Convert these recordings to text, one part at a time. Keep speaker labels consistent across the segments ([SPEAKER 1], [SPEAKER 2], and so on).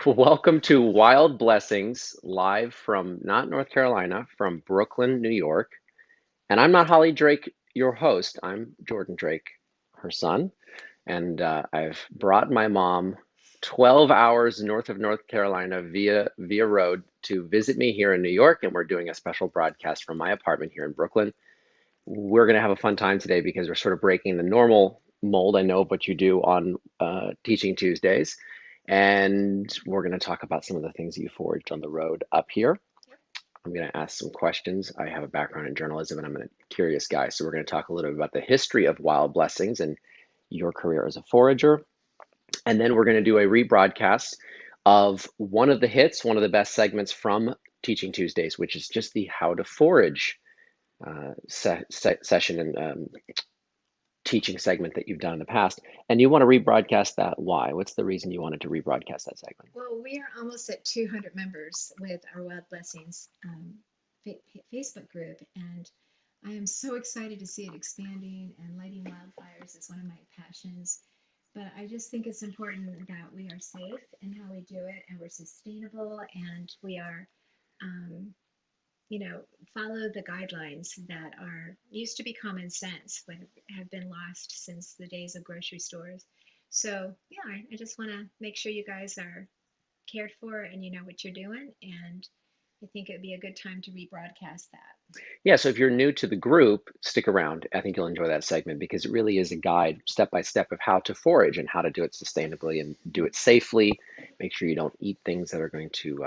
[SPEAKER 1] Welcome to Wild Blessings, live from not North Carolina, from Brooklyn, New York. And I'm not Holly Drake, your host. I'm Jordan Drake, her son. And I've brought my mom 12 hours north of North Carolina via road to visit me here in New York. And we're doing a special broadcast from my apartment here in Brooklyn. We're going to have a fun time today because we're sort of breaking the normal mold, I know, of what you do on Teaching Tuesdays. And we're going to talk about some of the things that you foraged on the road up here. I'm going to ask some questions. I have a background in journalism and I'm a curious guy. So we're going to talk a little bit about the history of wild blessings and your career as a forager. And then we're going to do a rebroadcast of one of the hits, one of the best segments from Teaching Tuesdays, which is just the how to forage session and teaching segment that you've done in the past, and you want to rebroadcast that. Why? What's the reason you wanted to rebroadcast that segment?
[SPEAKER 2] Well, we are almost at 200 members with our Wild Blessings Facebook group, and I am so excited to see it expanding. And lighting wildfires is one of my passions. But I just think it's important that we are safe in how we do it, and we're sustainable, and we are um, follow the guidelines that are used to be common sense, but have been lost since the days of grocery stores. So, yeah, I just want to make sure you guys are cared for and you know what you're doing. And I think it would be a good time to rebroadcast that.
[SPEAKER 1] Yeah, so if you're new to the group, stick around. I think you'll enjoy that segment because it really is a guide step by step of how to forage and how to do it sustainably and do it safely. Make sure you don't eat things that are going to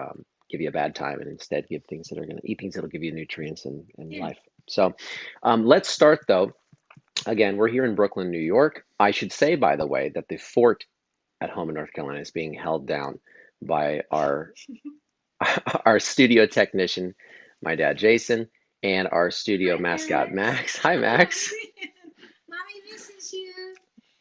[SPEAKER 1] give you a bad time and instead give things that are going to eat things that will give you nutrients and
[SPEAKER 2] Yeah.
[SPEAKER 1] life. So let's start though. Again, we're here in Brooklyn, New York. I should say, by the way, that the fort at home in North Carolina is being held down by our our studio technician, my dad Jason, and our studio
[SPEAKER 2] Hi,
[SPEAKER 1] mascot
[SPEAKER 2] Max.
[SPEAKER 1] Max. Hi
[SPEAKER 2] Oh,
[SPEAKER 1] Max.
[SPEAKER 2] man. Mommy misses you.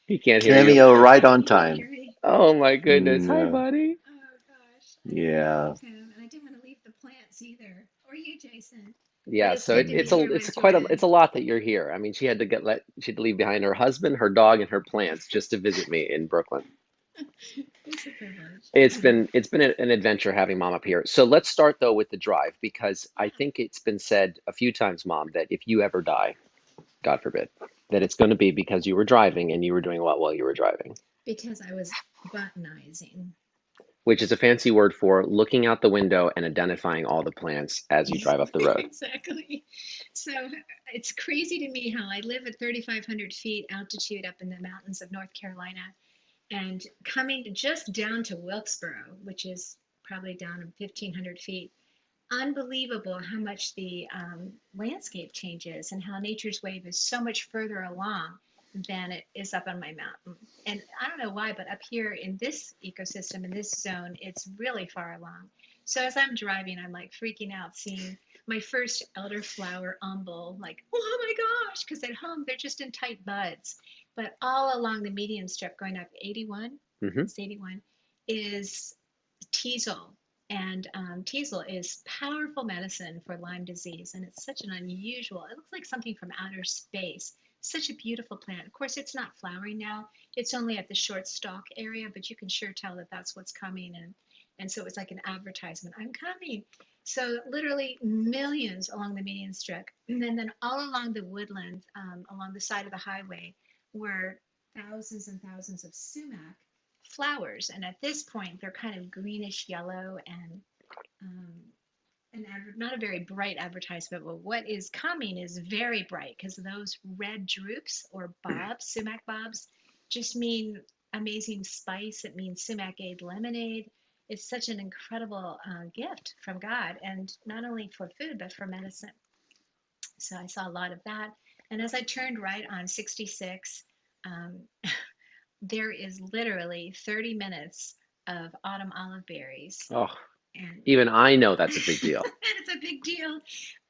[SPEAKER 1] He can't hear you.
[SPEAKER 3] Cameo right on
[SPEAKER 2] You can't
[SPEAKER 3] time.
[SPEAKER 2] hear me.
[SPEAKER 1] Oh my goodness. Hi
[SPEAKER 3] No,
[SPEAKER 1] buddy.
[SPEAKER 2] Oh, gosh. I
[SPEAKER 3] yeah.
[SPEAKER 2] love him. And I didn't want to leave the plants either. Or you, Jason. But
[SPEAKER 1] Yeah,
[SPEAKER 2] it's
[SPEAKER 1] so
[SPEAKER 2] good to be here
[SPEAKER 1] it's
[SPEAKER 2] with
[SPEAKER 1] quite
[SPEAKER 2] Jordan.
[SPEAKER 1] a lot that you're here. I mean, she had to leave behind her husband, her dog, and her plants just to visit me in Brooklyn.
[SPEAKER 2] It's a privilege.
[SPEAKER 1] It's been an adventure having mom up here. So let's start though with the drive because I
[SPEAKER 2] Yeah.
[SPEAKER 1] think it's been said a few times, mom, that if you ever die, God forbid, that it's going to be because you were driving and you were doing what while you were driving,
[SPEAKER 2] Because I was botanizing.
[SPEAKER 1] which is a fancy word for looking out the window and identifying all the plants as you drive up the road.
[SPEAKER 2] Exactly. So it's crazy to me how I live at 3,500 feet altitude up in the mountains of North Carolina, and coming just down to Wilkesboro, which is probably down 1,500 feet. Unbelievable how much the landscape changes and how nature's wave is so much further along than it is up on my mountain. And I don't know why, but up here in this ecosystem, in this zone, it's really far along. So as I'm driving, I'm like freaking out seeing my first elderflower umbel, like, oh my gosh, because at home they're just in tight buds. But all along the median strip going up 81,
[SPEAKER 1] Hmm.
[SPEAKER 2] it's 81, is Teasel. And Teasel is powerful medicine for Lyme disease, and it's such an unusual. It looks like something from outer space. Such a beautiful plant. Of course, it's not flowering now. It's only at the short stalk area, but you can sure tell that that's what's coming. And so it's like an advertisement. I'm coming. So literally millions along the median strip, and then all along the woodland, along the side of the highway, were thousands and thousands of sumac flowers, and at this point they're kind of greenish yellow and um, not a very bright advertisement, but what is coming is very bright because those red drupes or bobs, sumac bobs, just mean amazing spice. It means sumac aid lemonade. It's such an incredible gift from God, and not only for food but for medicine. So I saw a lot of that, and as I turned right on 66, um, there is literally 30 minutes of autumn olive berries.
[SPEAKER 1] Oh,
[SPEAKER 2] And
[SPEAKER 1] even I know that's a big deal.
[SPEAKER 2] it's a big deal. Of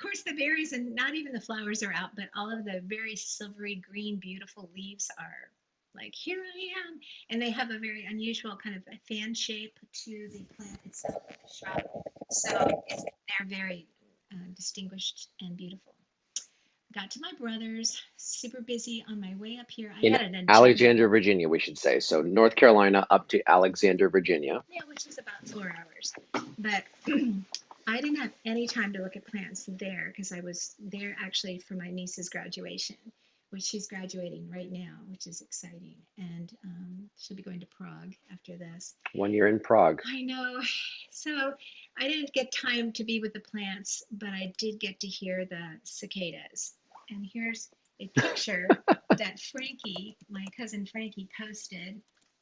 [SPEAKER 2] course, the berries and not even the flowers are out, but all of the very silvery green, beautiful leaves are like, here I am. And they have a very unusual kind of a fan shape to the plant itself, the shrub. So they're very distinguished and beautiful. got to my brother's, super busy on my way up here. I
[SPEAKER 1] In
[SPEAKER 2] had an agenda.
[SPEAKER 1] Alexandria, Virginia, we should say. So North Carolina up to Alexander, Virginia.
[SPEAKER 2] Yeah, which is about 4 hours. But I didn't have any time to look at plants there because I was there actually for my niece's graduation, which she's graduating right now, which is exciting. And she'll be going to Prague after this.
[SPEAKER 1] 1 year in Prague.
[SPEAKER 2] I know. So I didn't get time to be with the plants, but I did get to hear the cicadas. And here's a picture that Frankie, my cousin Frankie, posted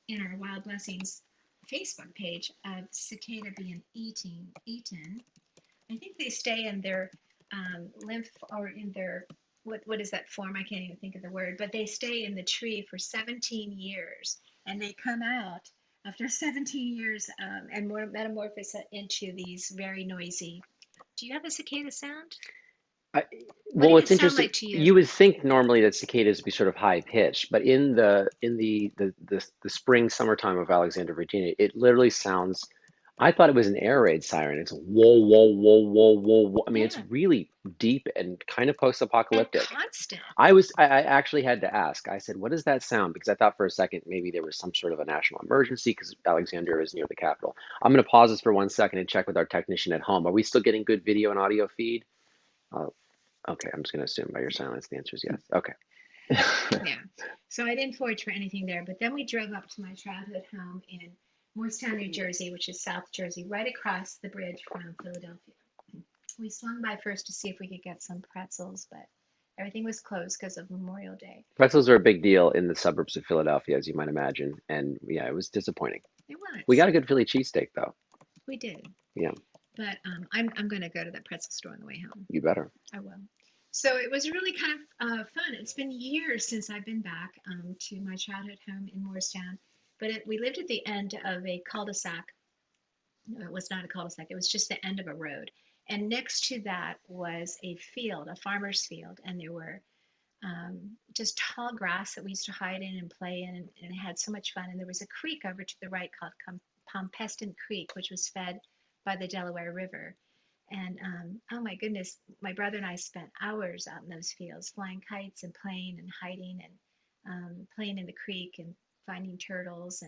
[SPEAKER 2] in our Wild Blessings Facebook page of cicada being eaten. I think they stay in their lymph or in their what is that form? I can't even think of the word, but they stay in the tree for 17 years and they come out after 17 years and more metamorphose into these very noisy. Do you have a cicada sound?
[SPEAKER 1] I,
[SPEAKER 2] What
[SPEAKER 1] well,
[SPEAKER 2] did it
[SPEAKER 1] it's
[SPEAKER 2] sound
[SPEAKER 1] interesting.
[SPEAKER 2] like to you?
[SPEAKER 1] You would think normally that cicadas would be sort of high pitched, but in the spring summertime of Alexander, Virginia, it literally sounds. I thought it was an air raid siren. It's whoa, whoa, whoa, whoa, whoa, whoa. I mean, it's
[SPEAKER 2] Yeah,
[SPEAKER 1] really deep and kind of
[SPEAKER 2] and
[SPEAKER 1] post-apocalyptic.
[SPEAKER 2] constant.
[SPEAKER 1] I actually had to ask. I said, "What does that sound?" Because I thought for a second maybe there was some sort of a national emergency because Alexandria is near the capital. I'm going to pause this for 1 second and check with our technician at home. Are we still getting good video and audio feed? Uh, okay, I'm just going to assume by your silence the answer is yes. Okay.
[SPEAKER 2] Yeah. So I didn't forage for anything there, but then we drove up to my childhood home in Morristown, New Jersey, which is South Jersey, right across the bridge from Philadelphia. We swung by first to see if we could get some pretzels, but everything was closed because of Memorial Day.
[SPEAKER 1] Pretzels are a big deal in the suburbs of Philadelphia, as you might imagine, and yeah, it was disappointing.
[SPEAKER 2] It
[SPEAKER 1] We
[SPEAKER 2] was.
[SPEAKER 1] got a good Philly cheesesteak though.
[SPEAKER 2] We did.
[SPEAKER 1] Yeah,
[SPEAKER 2] But I'm going to go to the pretzel store on the way home.
[SPEAKER 1] you better.
[SPEAKER 2] I will. So it was really kind of fun. It's been years since I've been back to my childhood home in Morristown, but we lived at the end of a cul-de-sac. No, it was not a cul-de-sac. It was just the end of a road. And next to that was a field, a farmer's field, and there were just tall grass that we used to hide in and play in, and had so much fun. And there was a creek over to the right called Pompeston Creek, which was fed by the Delaware River. And oh my goodness, my brother and I spent hours out in those fields, flying kites and playing and hiding and playing in the creek and finding turtles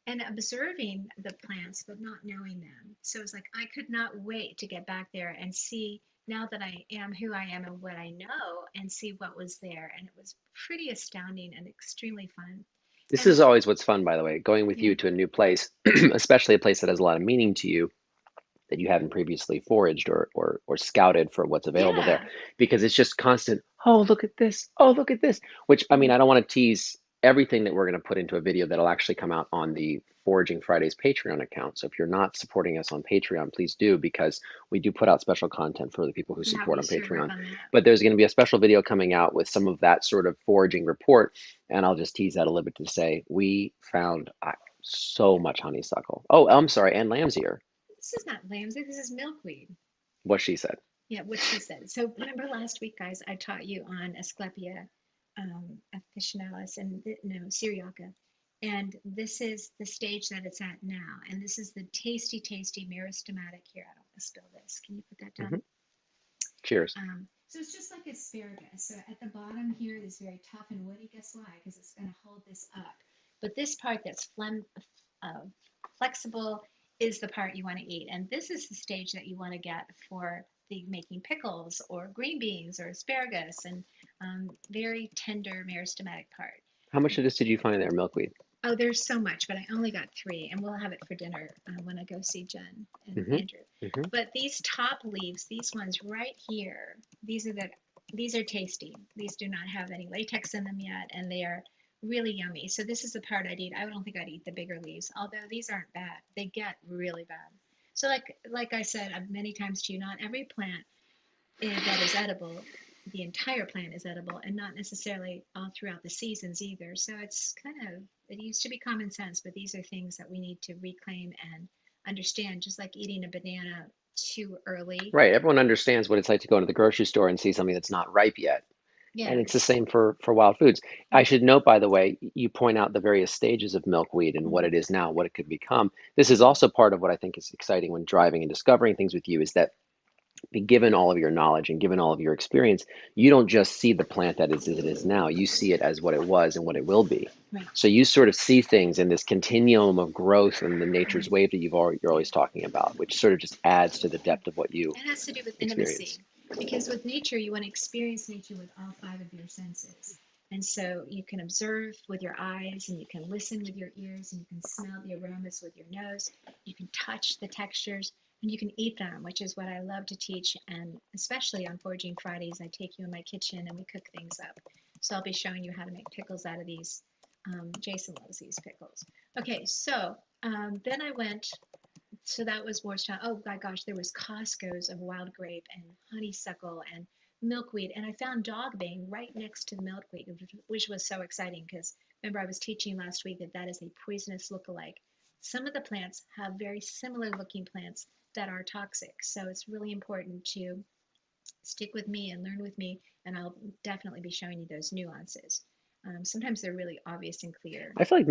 [SPEAKER 2] and observing the plants, but not knowing them. So it's like I could not wait to get back there and see now that I am who I am and what I know and see what was there. And it was pretty astounding and extremely fun.
[SPEAKER 1] This
[SPEAKER 2] And
[SPEAKER 1] is always what's fun, by the way, going with
[SPEAKER 2] yeah,
[SPEAKER 1] you to a new place, especially a place that has a lot of meaning to you that you haven't previously foraged or scouted for what's available there,
[SPEAKER 2] yeah,
[SPEAKER 1] because it's just constant. Oh, look at this! Oh, look at this! Which I mean, I don't want to tease everything that we're going to put into a video that'll actually come out on the Foraging Fridays Patreon account. So if you're not supporting us on Patreon, please do, because we do put out special content for the people who
[SPEAKER 2] yeah,
[SPEAKER 1] support
[SPEAKER 2] we
[SPEAKER 1] on
[SPEAKER 2] sure work
[SPEAKER 1] Patreon.
[SPEAKER 2] on that.
[SPEAKER 1] But there's going to be a special video coming out with some of that sort of foraging report, and I'll just tease that a little bit to say we found so much honeysuckle. Oh, I'm sorry, and lamb's ear.
[SPEAKER 2] This is not lambs, this is milkweed.
[SPEAKER 1] What she said.
[SPEAKER 2] Yeah, what she said. So remember last week, guys, I taught you on Asclepia officinalis and no, Syriaca. And this is the stage that it's at now. And this is the tasty, tasty meristematic. Here, I don't want to spill this. Can you put that
[SPEAKER 1] Hmm.
[SPEAKER 2] down?
[SPEAKER 1] Cheers.
[SPEAKER 2] So it's just like asparagus. So at the bottom here is very tough and woody. Guess why? Because it's going to hold this up. But this part that's flexible is the part you want to eat. And this is the stage that you want to get for the making pickles or green beans or asparagus and very tender meristematic part.
[SPEAKER 1] How much of this did you find there, milkweed?
[SPEAKER 2] Oh, there's so much, but I only got three, and we'll have it for dinner when I go see Jen and
[SPEAKER 1] Hmm.
[SPEAKER 2] Andrew.
[SPEAKER 1] Hmm.
[SPEAKER 2] But these top leaves, these ones right here, these are tasty. These do not have any latex in them yet, and they are really yummy. So this is the part I'd eat. I don't think I'd eat the bigger leaves, although these aren't bad. They get really bad. So like I said many times to you, not every plant that is edible, the entire plant is edible, and not necessarily all throughout the seasons either. So it's kind of, it used to be common sense, but these are things that we need to reclaim and understand, just like eating a banana too early.
[SPEAKER 1] Right. Everyone understands what it's like to go into the grocery store and see something that's not ripe yet. And it's the
[SPEAKER 2] Yes.
[SPEAKER 1] same for wild foods. I
[SPEAKER 2] Yeah.
[SPEAKER 1] should note, by the way, you point out the various stages of milkweed and what
[SPEAKER 2] Mm-hmm.
[SPEAKER 1] it is now, what it could become. This is
[SPEAKER 2] Mm-hmm.
[SPEAKER 1] also part of what I think is exciting when driving and discovering things with you is that given all of your knowledge and given all of your experience, you don't just see the plant that is as it is now. You see it as what it was and what it will be.
[SPEAKER 2] Right.
[SPEAKER 1] So you sort of see things in this continuum of growth and the nature's
[SPEAKER 2] Mhm.
[SPEAKER 1] wave that you're always talking about, which sort of just adds to the depth of what you
[SPEAKER 2] It has to do with
[SPEAKER 1] experience.
[SPEAKER 2] intimacy, because with nature, you want to experience nature with all five of your senses. And so you can observe with your eyes, and you can listen with your ears, and you can smell the aromas with your nose. You can touch the textures, and you can eat them, which is what I love to teach. And especially on Foraging Fridays, I take you in my kitchen and we cook things up. So I'll be showing you how to make pickles out of these. Jason loves these pickles. Okay, so then I went, so that was Morristown. Oh my gosh, there was Costco's of wild grape and honeysuckle and milkweed, and I found dogbane right next to the milkweed, which was so exciting because remember I was teaching last week that that is a poisonous lookalike. Some of the plants have very similar looking plants that are toxic, so it's really important to stick with me and learn with me, and I'll definitely be showing you those nuances. Sometimes they're really obvious and clear.
[SPEAKER 1] I feel like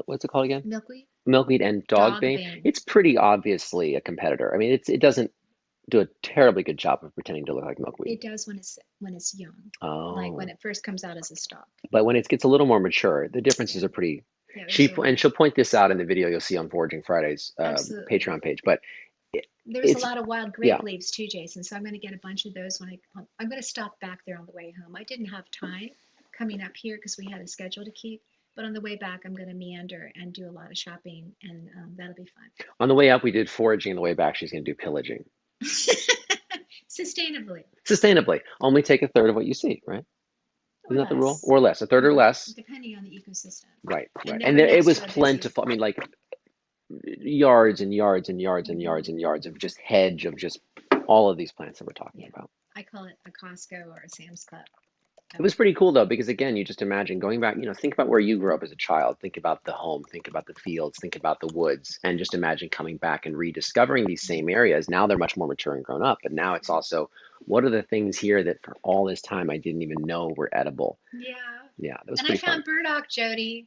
[SPEAKER 1] what's it called again?
[SPEAKER 2] Milkweed,
[SPEAKER 1] Milkweed and dogbane.
[SPEAKER 2] dogbane.
[SPEAKER 1] It's pretty obviously a competitor. I mean, it doesn't do a terribly good job of pretending to look like milkweed.
[SPEAKER 2] It does when it's young, like when
[SPEAKER 1] Oh,
[SPEAKER 2] it first comes out as a stalk.
[SPEAKER 1] but when it gets a little more mature, the
[SPEAKER 2] Yeah,
[SPEAKER 1] differences are pretty.
[SPEAKER 2] yeah, there's a lot.
[SPEAKER 1] She'll point this out in the video you'll see on Foraging Fridays
[SPEAKER 2] Absolutely.
[SPEAKER 1] Patreon page. But it,
[SPEAKER 2] There's a
[SPEAKER 1] it's
[SPEAKER 2] lot of wild
[SPEAKER 1] yeah,
[SPEAKER 2] grape leaves too, Jason. So I'm going to get a bunch of those when I'm going to stop back there on the way home. I didn't have time coming up here because we had a schedule to keep. But on the way back, I'm going to meander and do a lot of shopping, and that'll be fun.
[SPEAKER 1] on the way up we did foraging. On the way back she's going to do pillaging.
[SPEAKER 2] Sustainably,
[SPEAKER 1] Sustainably. Only take a third of what you see, right?
[SPEAKER 2] or
[SPEAKER 1] Isn't that the rule?
[SPEAKER 2] less,
[SPEAKER 1] Or less, a third or less.
[SPEAKER 2] depending on the ecosystem,
[SPEAKER 1] Right,
[SPEAKER 2] and
[SPEAKER 1] right. And
[SPEAKER 2] never
[SPEAKER 1] there, it
[SPEAKER 2] next
[SPEAKER 1] was
[SPEAKER 2] to a busy.
[SPEAKER 1] plentiful. I mean, like yards and yards and yards and yards and yards of just hedge of just all of these plants that we're talking
[SPEAKER 2] Yeah,
[SPEAKER 1] about.
[SPEAKER 2] I call it a Costco or a Sam's Club.
[SPEAKER 1] It was pretty cool though, because again, you just imagine going back, think about where you grew up as a child, think about the home, think about the fields, think about the woods, and just imagine coming back and rediscovering these same areas. Now they're much more mature and grown up, but now it's also, what are the things here that for all this time I didn't even know were edible?
[SPEAKER 2] Yeah.
[SPEAKER 1] Yeah, that was
[SPEAKER 2] And I
[SPEAKER 1] pretty fun.
[SPEAKER 2] found burdock, Jody,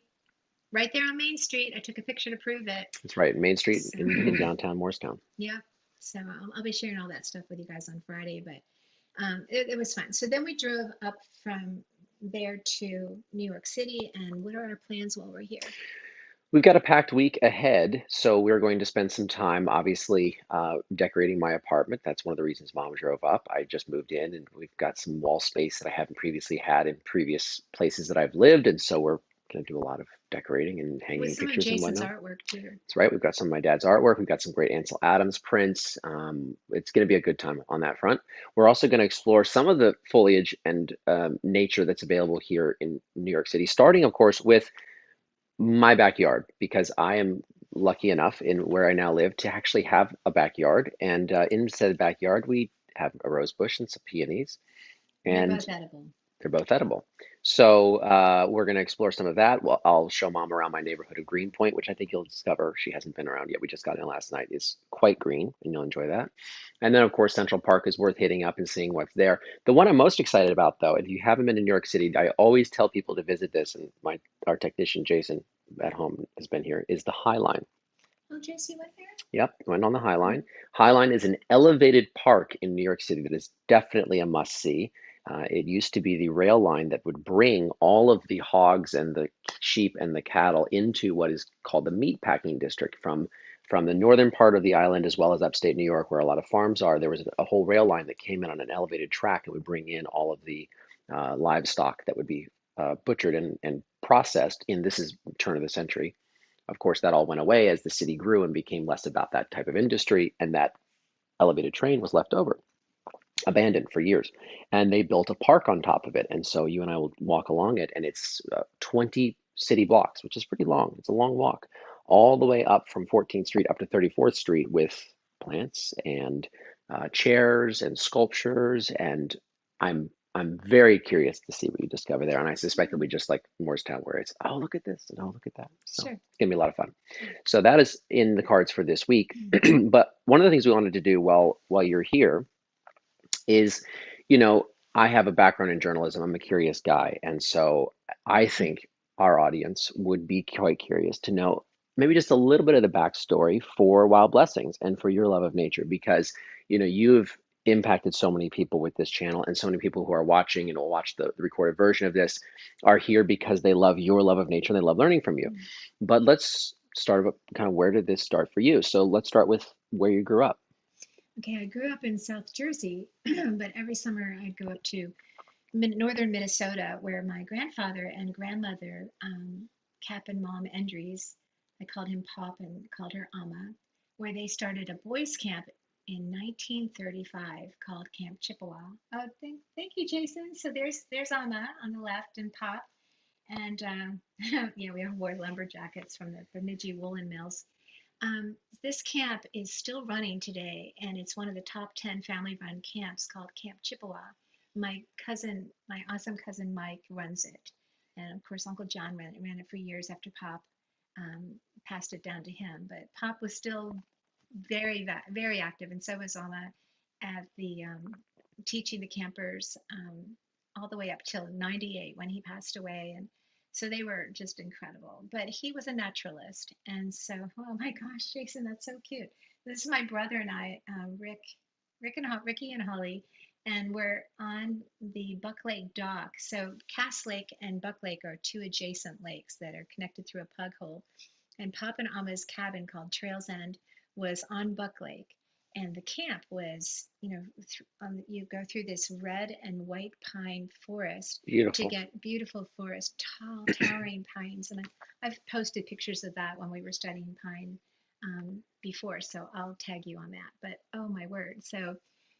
[SPEAKER 2] right there on Main Street. I took a picture to prove it.
[SPEAKER 1] That's right, Main Street
[SPEAKER 2] So,
[SPEAKER 1] in downtown Morristown.
[SPEAKER 2] yeah. So I'll be sharing all that stuff with you guys on Friday, but it was fun. So then we drove up from there to New York City. And what are our plans while we're here?
[SPEAKER 1] We've got a packed week ahead, so we're going to spend some time, obviously, decorating my apartment. That's one of the reasons Mom drove up. I just moved in, and we've got some wall space that I haven't previously had in previous places that I've lived, and so we're going to do a lot of decorating and
[SPEAKER 2] With
[SPEAKER 1] hanging
[SPEAKER 2] some of
[SPEAKER 1] pictures and
[SPEAKER 2] Jason's
[SPEAKER 1] whatnot.
[SPEAKER 2] artwork too.
[SPEAKER 1] That's right. We've got some of my dad's artwork. We've got some great Ansel Adams prints. It's going to be a good time on that front. We're also going to explore some of the foliage and nature that's available here in New York City, starting, of course, with my backyard because I am lucky enough in where I now live to actually have a backyard. And in said backyard, we have a rose bush and some peonies,
[SPEAKER 2] And they're
[SPEAKER 1] and
[SPEAKER 2] both edible.
[SPEAKER 1] they're both edible. So we're going to explore some of that. Well, I'll show Mom around my neighborhood of Greenpoint, which I think you'll discover, she hasn't been around yet. We just got in last night. Is quite green, and you'll enjoy that. And then, of course, Central Park is worth hitting up and seeing what's there. The one I'm most excited about, though, if you haven't been in New York City, I always tell people to visit this, and our technician Jason at home has been here, is the High Line.
[SPEAKER 2] Oh, JC went there?
[SPEAKER 1] Yep, went on the High Line. High Line is an elevated park in New York City that is definitely a must-see. It used to be the rail line that would bring all of the hogs and the sheep and the cattle into what is called the meatpacking district from the northern part of the island as well as upstate New York, where a lot of farms are. There was a whole rail line that came in on an elevated track and would bring in all of the livestock that would be butchered and processed in this is turn of the century. Of course, that all went away as the city grew and became less about that type of industry, and that elevated train was left over, abandoned for years. And they built a park on top of it. And so you and I will walk along it, and it's 20 city blocks, which is pretty long. It's a long walk, all the way up from 14th Street up to 34th Street with plants and chairs and sculptures. And I'm very curious to see what you discover there. And I suspect it'll be just like Moorestown, where it's, oh, look at this and oh, look at that. So
[SPEAKER 2] Sure.
[SPEAKER 1] it's going to be a lot of fun. So that is in the cards for this week. But one of the things we wanted to do while you're here is, I have a background in journalism. I'm a curious guy. And so I think our audience would be quite curious to know maybe just a little bit of the backstory for Wild Blessings and for your love of nature, because you've impacted so many people with this channel, and so many people who are watching and will watch the recorded version of this are here because they love your love of nature and they love learning from you.
[SPEAKER 2] Mm.
[SPEAKER 1] But let's start with kind of, where did this start for you? So let's start with where you grew up.
[SPEAKER 2] Okay, I grew up in South Jersey, but every summer I'd go up to northern Minnesota, where my grandfather and grandmother, Cap and Mom Endries, I called him Pop and called her Amma, where they started a boys' camp in 1935 called Camp Chippewa. Oh, thank you, Jason. So there's Amma on the left and Pop, and yeah, we all wore lumber jackets from the Bemidji woolen mills. This camp is still running today, and it's one of the top 10 family run camps called Camp Chippewa. My awesome cousin Mike runs it. And of course, Uncle John ran it for years after Pop passed it down to him. But Pop was still very active, and so was Alma at the teaching the campers all the way up till 98 when he passed away. And so they were just incredible. But he was a naturalist. And so, oh my gosh, Jason, that's so cute. This is my brother and I, Ricky and Holly, and we're on the Buck Lake dock. So Cass Lake and Buck Lake are two adjacent lakes that are connected through a pug hole. And Pop and Alma's cabin called Trails End was on Buck Lake. And the camp was, you go through this red and white pine forest to
[SPEAKER 1] Beautiful.
[SPEAKER 2] get beautiful forest, tall, towering pines. And I've posted pictures of that when we were studying pine before, so I'll tag you on that. But oh my word. So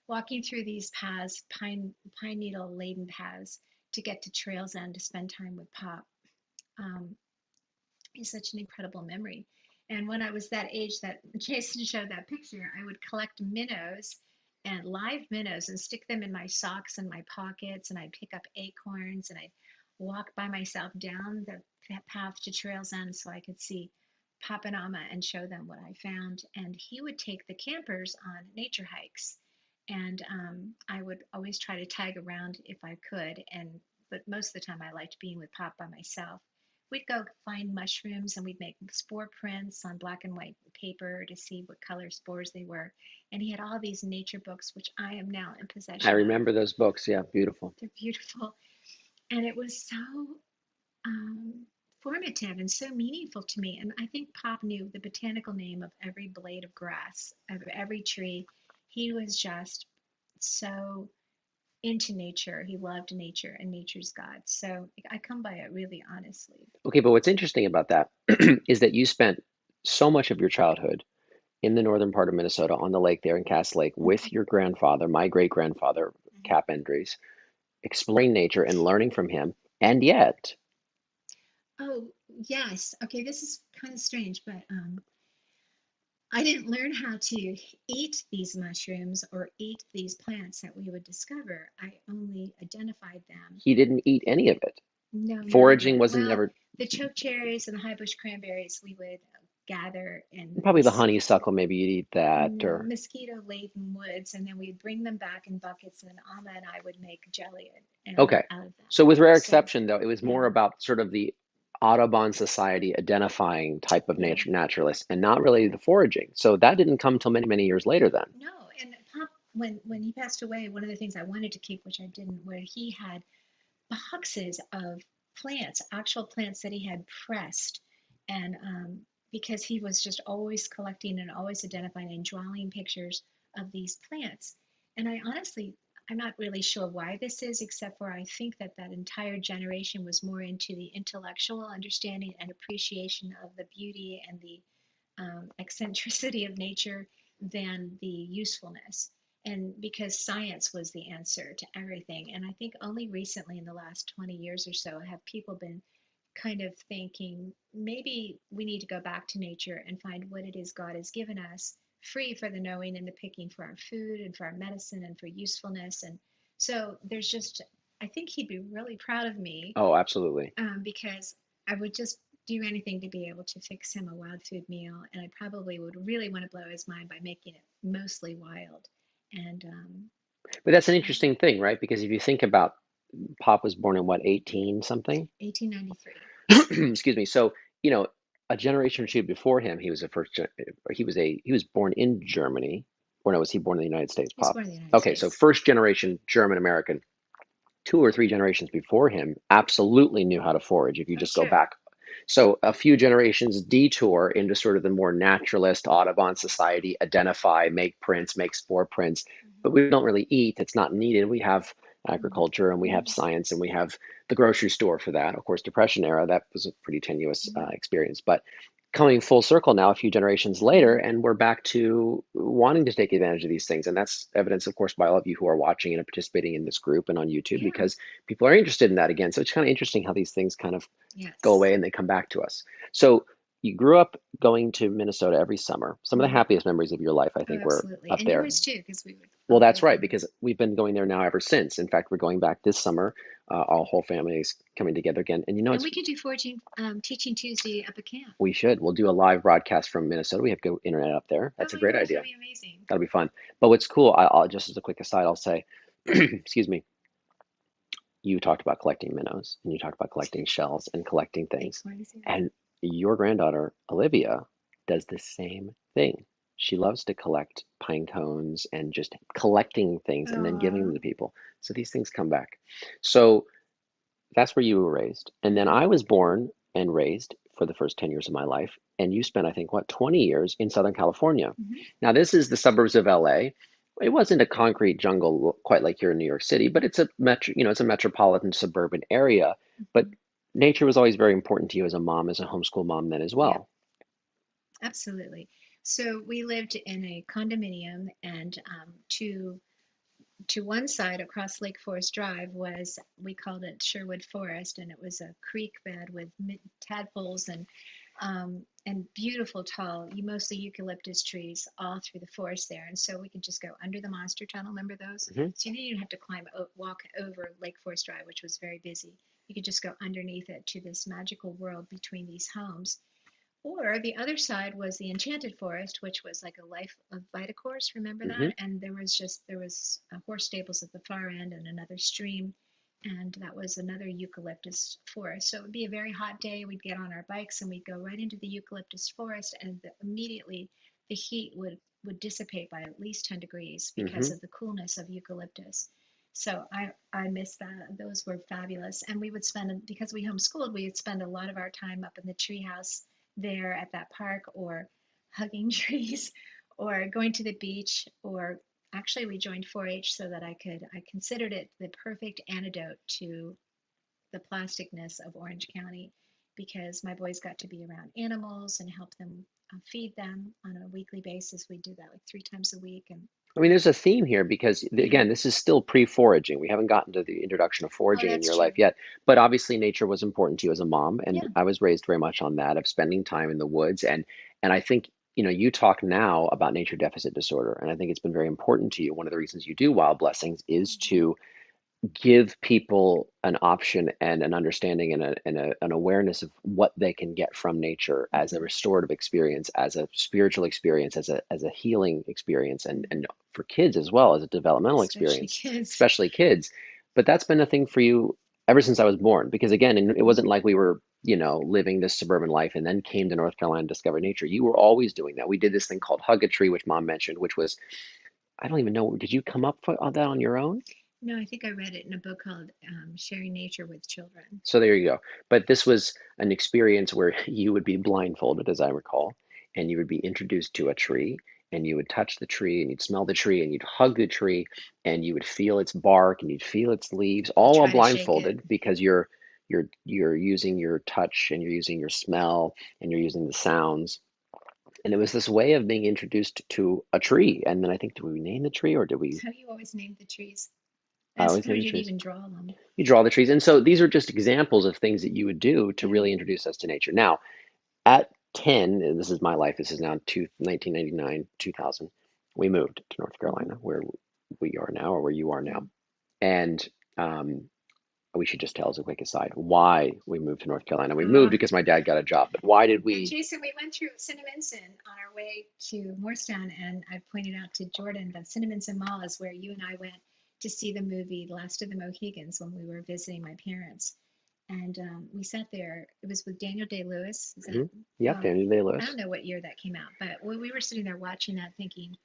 [SPEAKER 2] walking through these paths, pine needle laden paths to get to Trails End to spend time with Pop. Um, is such an incredible memory. And when I was that age that Jason showed that picture, I would collect minnows and live minnows and stick them in my socks and my pockets. And I'd pick up acorns and I'd walk by myself down that path to Trails End so I could see Papa and Amma and show them what I found. And he would take the campers on nature hikes. And I would always try to tag around if I could. But most of the time I liked being with Pop by myself. We'd go find mushrooms and we'd make spore prints on black and white paper to see what color spores they were. And he had all these nature books, which I am now in
[SPEAKER 1] I
[SPEAKER 2] possession of.
[SPEAKER 1] remember those books. Yeah, beautiful.
[SPEAKER 2] They're beautiful. And it was so formative and so meaningful to me. And I think Pop knew the botanical name of every blade of grass, of every tree. He was just so into nature. He loved nature and nature's God. So I come by it really honestly.
[SPEAKER 1] Okay, but what's interesting about that is that you spent so much of your childhood in the northern part of Minnesota on the lake there in Cass Lake with
[SPEAKER 2] Mhm,
[SPEAKER 1] your grandfather, my great grandfather,
[SPEAKER 2] mhm.
[SPEAKER 1] Cap Endries, exploring nature and learning from him. And yet,
[SPEAKER 2] Oh, yes. Okay, this is kind of strange, but I didn't learn how to eat these mushrooms or eat these plants that we would discover. I only identified them.
[SPEAKER 1] he didn't eat any of it.
[SPEAKER 2] No, none of
[SPEAKER 1] Foraging
[SPEAKER 2] it.
[SPEAKER 1] wasn't
[SPEAKER 2] Well,
[SPEAKER 1] never,
[SPEAKER 2] the chokecherries and the high bush cranberries we would gather in
[SPEAKER 1] probably the
[SPEAKER 2] these
[SPEAKER 1] honeysuckle, maybe you'd eat that,
[SPEAKER 2] no
[SPEAKER 1] or
[SPEAKER 2] mosquito laden woods, and then we'd bring them back in buckets, and Alma and I would make jelly
[SPEAKER 1] okay.
[SPEAKER 2] out of them.
[SPEAKER 1] So with rare
[SPEAKER 2] So,
[SPEAKER 1] exception, though, it was
[SPEAKER 2] yeah,
[SPEAKER 1] more about sort of the Audubon Society identifying type of
[SPEAKER 2] yeah.
[SPEAKER 1] nature naturalist and not really the foraging. So that didn't come till many, many years later then.
[SPEAKER 2] No, and Pop, when he passed away, one of the things I wanted to keep, which I didn't, where he had boxes of plants, actual plants that he had pressed, and because he was just always collecting and always identifying and drawing pictures of these plants. And I honestly, I'm not really sure why this is, except for I think that that entire generation was more into the intellectual understanding and appreciation of the beauty and the eccentricity of nature than the usefulness. And because science was the answer to everything. And I think only recently in the last 20 years or so have people been kind of thinking maybe we need to go back to nature and find what it is God has given us free for the knowing and the picking for our food and for our medicine and for usefulness. And so there's just, I think he'd be really proud of me
[SPEAKER 1] Oh, absolutely.
[SPEAKER 2] because I would just do anything to be able to fix him a wild food meal, and I probably would really want to blow his mind by making it mostly wild. And
[SPEAKER 1] But that's an
[SPEAKER 2] yeah,
[SPEAKER 1] interesting thing, right? Because if you think about Pop was born in what, 18 something?
[SPEAKER 2] 1893.
[SPEAKER 1] Excuse me. So, you know, a generation or two before him, he was a he was born in Germany, or no, was he born in the United States,
[SPEAKER 2] He was
[SPEAKER 1] Pop?
[SPEAKER 2] born in the United
[SPEAKER 1] Okay, so
[SPEAKER 2] States.
[SPEAKER 1] first generation German American. Two or three generations before him absolutely knew how to forage if you
[SPEAKER 2] Oh,
[SPEAKER 1] just go
[SPEAKER 2] sure.
[SPEAKER 1] back. So a few generations detour into sort of the more naturalist Audubon Society, identify, make prints, make spore prints, but
[SPEAKER 2] Hmm.
[SPEAKER 1] we don't really eat. It's not needed. We have
[SPEAKER 2] Hmm.
[SPEAKER 1] agriculture and we have science and we have the grocery store for that. Of course, Depression era, that was a pretty tenuous
[SPEAKER 2] Hmm.
[SPEAKER 1] experience. But coming full circle now, a few generations later,
[SPEAKER 2] Hmm.
[SPEAKER 1] and we're back to wanting to take advantage of these things. And that's evidence, of course, by all of you who are watching and participating in this group and on YouTube,
[SPEAKER 2] Yeah.
[SPEAKER 1] because people are interested in that again. So it's kind of interesting how these things kind of go
[SPEAKER 2] Yes.
[SPEAKER 1] away and they come back to us. So you grew up going to Minnesota every summer. Some of the
[SPEAKER 2] Hmm.
[SPEAKER 1] happiest memories of your life, I
[SPEAKER 2] Oh,
[SPEAKER 1] think, were
[SPEAKER 2] absolutely.
[SPEAKER 1] up
[SPEAKER 2] And
[SPEAKER 1] there.
[SPEAKER 2] yours too, because we would
[SPEAKER 1] Well,
[SPEAKER 2] all
[SPEAKER 1] that's
[SPEAKER 2] go
[SPEAKER 1] right,
[SPEAKER 2] there.
[SPEAKER 1] because we've been going there now ever since. In fact, we're going back this summer. Our whole family is coming together again. And
[SPEAKER 2] And
[SPEAKER 1] it's
[SPEAKER 2] we could do Foraging Teaching Tuesday up at camp.
[SPEAKER 1] we should. We'll do a live broadcast from Minnesota. We have good internet up there.
[SPEAKER 2] Oh
[SPEAKER 1] That's a
[SPEAKER 2] my
[SPEAKER 1] great
[SPEAKER 2] gosh, that'd
[SPEAKER 1] idea.
[SPEAKER 2] be amazing.
[SPEAKER 1] That'll be fun. But what's cool, I'll just as a quick aside, I'll say, excuse me, you talked about collecting minnows and you talked about collecting shells and collecting things.
[SPEAKER 2] Acorns, yeah.
[SPEAKER 1] And your granddaughter, Olivia, does the same thing. She loves to collect pine cones and just collecting things and then giving them
[SPEAKER 2] Oh.
[SPEAKER 1] to people. So these things come back. So that's where you were raised. And then
[SPEAKER 2] Hmm.
[SPEAKER 1] I was born and raised for the first 10 years of my life. And you spent, I think, what, 20 years in Southern California.
[SPEAKER 2] Hmm.
[SPEAKER 1] Now, this is the suburbs of LA. It wasn't a concrete jungle quite like here in New York City, but it's a metro, it's a metropolitan suburban area. But
[SPEAKER 2] Hmm.
[SPEAKER 1] nature was always very important to you as a mom, as a homeschool mom then as
[SPEAKER 2] Yeah,
[SPEAKER 1] well.
[SPEAKER 2] absolutely. So we lived in a condominium, and to one side across Lake Forest Drive was, we called it Sherwood Forest, and it was a creek bed with tadpoles and beautiful tall, mostly eucalyptus trees all through the forest there. And so we could just go under the monster tunnel. Remember those?
[SPEAKER 1] Hmm.
[SPEAKER 2] So you didn't have to walk over Lake Forest Drive, which was very busy. You could just go underneath it to this magical world between these homes. Or the other side was the Enchanted Forest, which was like a life of Vitacourse. Remember
[SPEAKER 1] Hmm.
[SPEAKER 2] that? And there was horse stables at the far end and another stream, and that was another eucalyptus forest. So it would be a very hot day. We'd get on our bikes and we'd go right into the eucalyptus forest, and immediately the heat would dissipate by at least 10 degrees because
[SPEAKER 1] Hmm.
[SPEAKER 2] of the coolness of eucalyptus. So I miss that. Those were fabulous. And we would spend, because we homeschooled, we would spend a lot of our time up in the treehouse there at that park, or hugging trees, or going to the beach, or actually we joined 4-H so that I considered it the perfect antidote to the plasticness of Orange County, because my boys got to be around animals and help them feed them on a weekly basis. We do that like 3 times a week, and
[SPEAKER 1] I mean, there's a theme here because,
[SPEAKER 2] yeah.
[SPEAKER 1] again, this is still pre-foraging. We haven't gotten to the introduction of
[SPEAKER 2] Oh,
[SPEAKER 1] foraging in
[SPEAKER 2] that's
[SPEAKER 1] your
[SPEAKER 2] true.
[SPEAKER 1] life yet, but obviously nature was important to you as a mom, and
[SPEAKER 2] Yeah.
[SPEAKER 1] I was raised very much on that of spending time in the woods. And I think, you talk now about nature deficit disorder, and I think it's been very important to you. One of the reasons you do Wild Blessings is
[SPEAKER 2] Hmm.
[SPEAKER 1] to give people an option and an understanding an awareness of what they can get from nature as a
[SPEAKER 2] Hmm.
[SPEAKER 1] restorative experience, as a spiritual experience, as a healing experience, and
[SPEAKER 2] Hmm.
[SPEAKER 1] for kids as well as a developmental
[SPEAKER 2] Especially
[SPEAKER 1] experience,
[SPEAKER 2] kids.
[SPEAKER 1] especially kids. But that's been a thing for you ever since I was born, because again, it wasn't like we were, living this suburban life and then came to North Carolina and discovered nature. You were always doing that. We did this thing called Hug a Tree, which Mom mentioned, which was, I don't even know, did you come up on that on your own?
[SPEAKER 2] No, I think I read it in a book called Sharing Nature with Children.
[SPEAKER 1] So there you go. But this was an experience where you would be blindfolded, as I recall, and you would be introduced to a tree, and you would touch the tree, and you'd smell the tree, and you'd hug the tree, and you would feel its bark, and you'd feel its leaves,
[SPEAKER 2] You
[SPEAKER 1] all while
[SPEAKER 2] try to shake it.
[SPEAKER 1] blindfolded because you're using your touch, and you're using your smell, and you're using the sounds. And it was this way of being introduced to a tree. And then I think, did we name the tree, or did we?
[SPEAKER 2] So you always name the trees.
[SPEAKER 1] I
[SPEAKER 2] And
[SPEAKER 1] always name
[SPEAKER 2] sometimes
[SPEAKER 1] the
[SPEAKER 2] you'd
[SPEAKER 1] trees.
[SPEAKER 2] even draw them.
[SPEAKER 1] You draw the trees. And so these are just examples of things that you would do to
[SPEAKER 2] Yeah.
[SPEAKER 1] really introduce us to nature. Now, at 10, and this is my life, this is now 1999, 2000, we moved to North
[SPEAKER 2] Hmm.
[SPEAKER 1] Carolina, where we are now, or where you are now.
[SPEAKER 2] Hmm.
[SPEAKER 1] And we should just tell as a quick aside why we moved to North Carolina. We moved
[SPEAKER 2] Uh,
[SPEAKER 1] because my dad got a job, but why did
[SPEAKER 2] and
[SPEAKER 1] we?
[SPEAKER 2] Jason, we went through Cinnaminson on our way to Morristown, and I pointed out to Jordan that Cinnaminson Mall is where you and I went to see the movie Last of the Mohegans when we were visiting my parents. And we sat there. It was with Daniel Day-Lewis. Is that,
[SPEAKER 1] Hmm. Yep,
[SPEAKER 2] oh,
[SPEAKER 1] Daniel
[SPEAKER 2] I don't
[SPEAKER 1] Day-Lewis.
[SPEAKER 2] know what year that came out, but when we were sitting there watching that, thinking,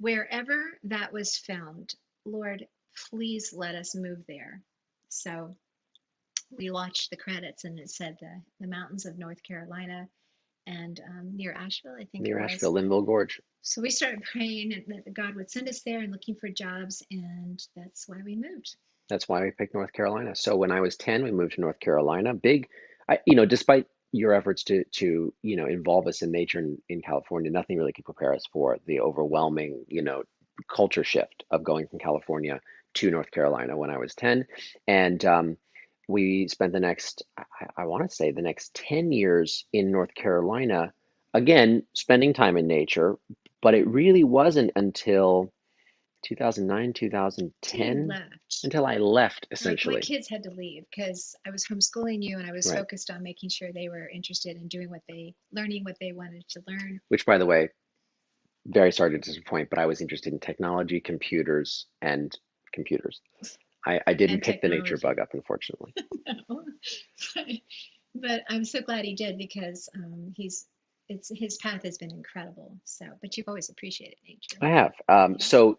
[SPEAKER 2] wherever that was filmed, Lord, please let us move there. So we watched the credits, and it said the mountains of North Carolina and near Asheville, I think it
[SPEAKER 1] Near
[SPEAKER 2] was.
[SPEAKER 1] Asheville, Linville Gorge.
[SPEAKER 2] So we started praying that God would send us there and looking for jobs, and that's why we moved.
[SPEAKER 1] That's why we picked North Carolina. So when I was 10, we moved to North Carolina. Big, despite your efforts to involve us in nature in California, nothing really could prepare us for the overwhelming, culture shift of going from California to North Carolina when I was 10. And we spent the next, I want to say, the next 10 years in North Carolina, again, spending time in nature. But it really wasn't until 2009,
[SPEAKER 2] Till you
[SPEAKER 1] 2010
[SPEAKER 2] left.
[SPEAKER 1] until I left,
[SPEAKER 2] Like my
[SPEAKER 1] essentially.
[SPEAKER 2] kids had to leave because I was homeschooling you and I was
[SPEAKER 1] Right.
[SPEAKER 2] focused on making sure they were interested in doing learning what they wanted to learn.
[SPEAKER 1] Which, by the way, very sorry to disappoint, but I was interested in technology, computers, and computers. I didn't
[SPEAKER 2] And
[SPEAKER 1] pick the nature
[SPEAKER 2] technology.
[SPEAKER 1] bug up, unfortunately.
[SPEAKER 2] but, but I'm so glad he did because his path has been incredible. So, but you've always appreciated nature.
[SPEAKER 1] I have.
[SPEAKER 2] Yeah.
[SPEAKER 1] So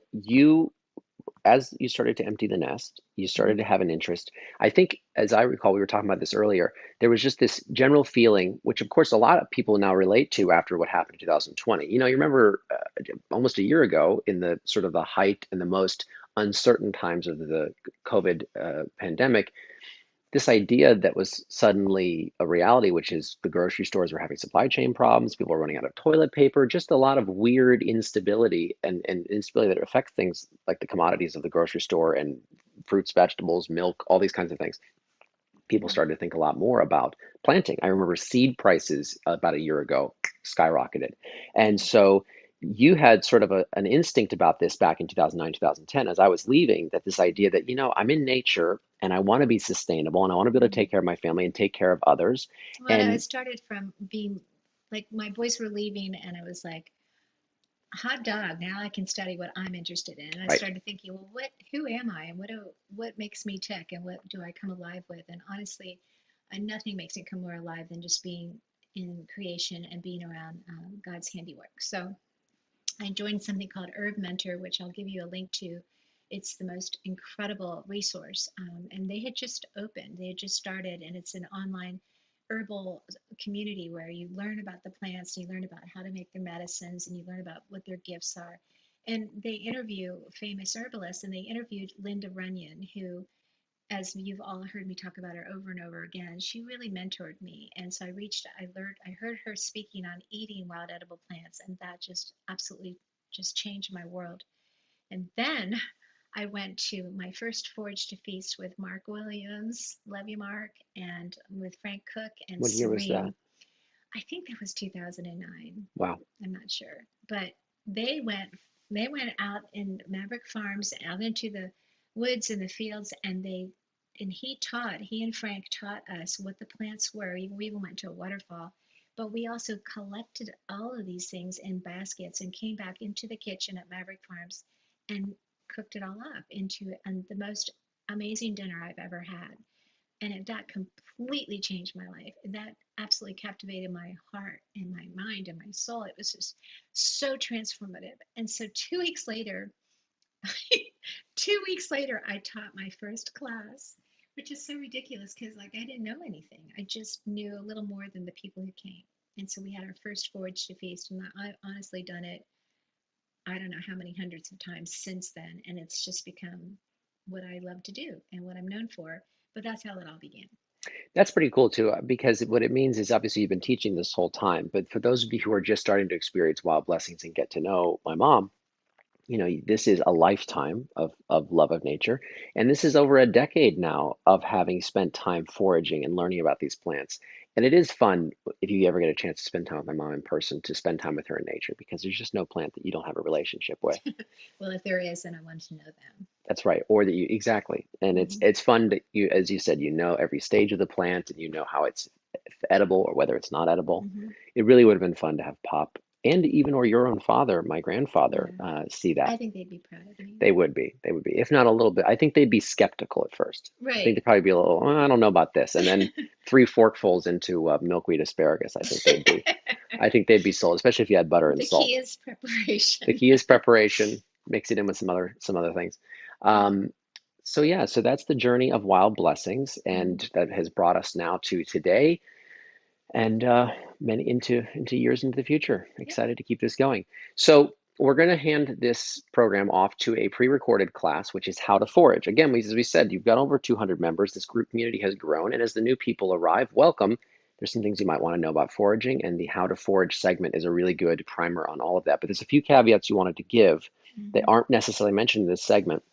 [SPEAKER 1] as you started to empty the nest, you started
[SPEAKER 2] Hmm.
[SPEAKER 1] to have an interest. I think, as I recall, we were talking about this earlier, there was just this general feeling, which of course a lot of people now relate to after what happened in 2020. You remember almost a year ago in the sort of the height and the most uncertain times of the COVID pandemic, this idea that was suddenly a reality, which is the grocery stores were having supply chain problems, people are running out of toilet paper, just a lot of weird instability and instability that affects things like the commodities of the grocery store and fruits, vegetables, milk, all these kinds of things. People started to think a lot more about planting. I remember seed prices about a year ago skyrocketed. And so you had sort of an instinct about this back in 2009, 2010, as I was leaving, that this idea that, I'm in nature and I want to be sustainable and I want to be able to take
[SPEAKER 2] Hmm.
[SPEAKER 1] care of my family and take care of others.
[SPEAKER 2] Well, I
[SPEAKER 1] And
[SPEAKER 2] started from being like my boys were leaving, and I was like, hot dog. Now I can study what I'm interested in. And I
[SPEAKER 1] right,
[SPEAKER 2] started thinking, well, who am I, and what makes me tick, and what do I come alive with? And honestly, nothing makes me come more alive than just being in creation and being around God's handiwork. So I joined something called Herb Mentor, which I'll give you a link to. It's the most incredible resource. And they had just opened, they had just started, and it's an online herbal community where you learn about the plants, and you learn about how to make their medicines, and you learn about what their gifts are. And they interview famous herbalists, and they interviewed Linda Runyon, who, as you've all heard me talk about her over and over again, she really mentored me. And so I heard her speaking on eating wild edible plants, and that just absolutely just changed my world. And then I went to my first Forage to Feast with Mark Williams, love you, Mark, and with Frank Cook and
[SPEAKER 1] what year was that?
[SPEAKER 2] Serene. I think that was 2009.
[SPEAKER 1] Wow.
[SPEAKER 2] I'm not sure, but they went they went out in Maverick Farms, out into the woods and the fields, and he and Frank taught us what the plants were. We even went to a waterfall, but we also collected all of these things in baskets and came back into the kitchen at Maverick Farms and cooked it all up into the most amazing dinner I've ever had. And that completely changed my life. And that absolutely captivated my heart and my mind and my soul. It was just so transformative. And so 2 weeks later, 2 weeks later, I taught my first class, which is so ridiculous because like I didn't know anything. I just knew a little more than the people who came. And so we had our first Forage to Feast, and I've honestly done it, I don't know how many hundreds of times since then. And it's just become what I love to do and what I'm known for. But that's how it all began.
[SPEAKER 1] That's pretty cool too, because what it means is obviously you've been teaching this whole time. But for those of you who are just starting to experience wild blessings and get to know my mom, this is a lifetime of love of nature. And this is over a decade now of having spent time foraging and learning about these plants. And it is fun if you ever get a chance to spend time with my mom in person to spend time with her in nature because there's just no plant that you don't have a relationship with.
[SPEAKER 2] Well, if there is, then I want to know them.
[SPEAKER 1] That's right. Or that you exactly. And it's
[SPEAKER 2] Hmm.
[SPEAKER 1] it's fun that you, as you said, every stage of the plant and you know how it's edible or whether it's not edible.
[SPEAKER 2] Hmm.
[SPEAKER 1] It really would have been fun to have Pop and even or your own father, my grandfather,
[SPEAKER 2] Yeah.
[SPEAKER 1] see that.
[SPEAKER 2] I think they'd be proud of me.
[SPEAKER 1] They would be. They would be, if not a little bit. I think they'd be skeptical at first. I think
[SPEAKER 2] Right.
[SPEAKER 1] they'd probably be a little, "Oh, I don't know about this." And then three forkfuls into milkweed asparagus, I think they'd be. I think they'd be sold, especially if you had butter and
[SPEAKER 2] The key
[SPEAKER 1] salt.
[SPEAKER 2] is
[SPEAKER 1] The
[SPEAKER 2] preparation.
[SPEAKER 1] key is preparation. Mix it in with some other things.
[SPEAKER 2] Yeah.
[SPEAKER 1] Um, so yeah, so that's the journey of wild blessings, and
[SPEAKER 2] Mm.
[SPEAKER 1] that has brought us now to today, and many into years into the future.
[SPEAKER 2] Yeah.
[SPEAKER 1] Excited to keep this going. So we're going to hand this program off to a pre-recorded class, which is how to forage. Again, as we said, you've got over 200 members. This group community has grown, and as the new people arrive, welcome. There's some things you might want to know about foraging, and the how to forage segment is a really good primer on all of that. But there's a few caveats you wanted to give that
[SPEAKER 2] Hmm.
[SPEAKER 1] aren't necessarily mentioned in this segment.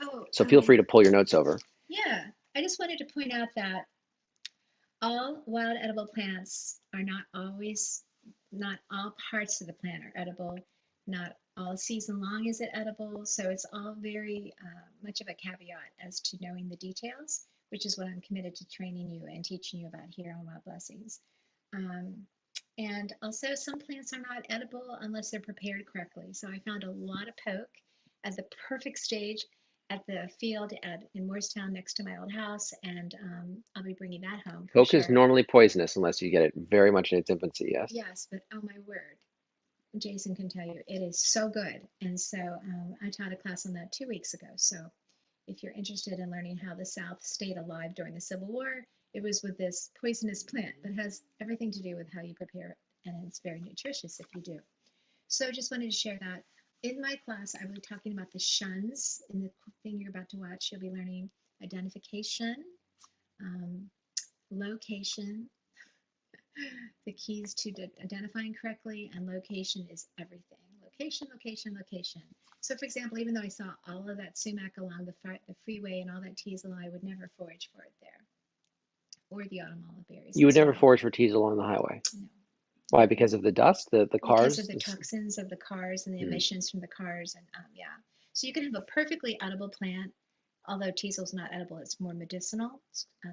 [SPEAKER 2] Oh,
[SPEAKER 1] So feel free to pull your notes over.
[SPEAKER 2] yeah. I just wanted to point out that all wild edible plants are not always, not all parts of the plant are edible. Not all season long is it edible. So it's all very much of a caveat as to knowing the details, which is what I'm committed to training you and teaching you about here on Wild Blessings. Um, and also, some plants are not edible unless they're prepared correctly. So I found a lot of poke at the perfect stage at the field in Moorestown next to my old house, and I'll be bringing that home for
[SPEAKER 1] Coke is
[SPEAKER 2] sure.
[SPEAKER 1] normally poisonous unless you get it very much in its infancy, yes?
[SPEAKER 2] Yes, but oh my word, Jason can tell you it is so good. And so I taught a class on that 2 weeks ago. So if you're interested in learning how the South stayed alive during the Civil War, it was with this poisonous plant that has everything to do with how you prepare it. And it's very nutritious if you do. So just wanted to share that. In my class, I will be talking about the shuns. In the thing you're about to watch, you'll be learning identification, um, location. The keys to identifying correctly and location is everything. Location, location, location. So, for example, even though I saw all of that sumac along the freeway and all that teasel, I would never forage for it there, or the autumn olive berries
[SPEAKER 1] You
[SPEAKER 2] and
[SPEAKER 1] would
[SPEAKER 2] so
[SPEAKER 1] never
[SPEAKER 2] on.
[SPEAKER 1] forage for teasel on the highway.
[SPEAKER 2] No,
[SPEAKER 1] Why?
[SPEAKER 2] no,
[SPEAKER 1] Because of the dust, the
[SPEAKER 2] because of
[SPEAKER 1] cars?
[SPEAKER 2] the toxins of the cars and the
[SPEAKER 1] Mm.
[SPEAKER 2] emissions from the cars, and yeah. So you can have a perfectly edible plant, although teasel's not edible; it's more medicinal,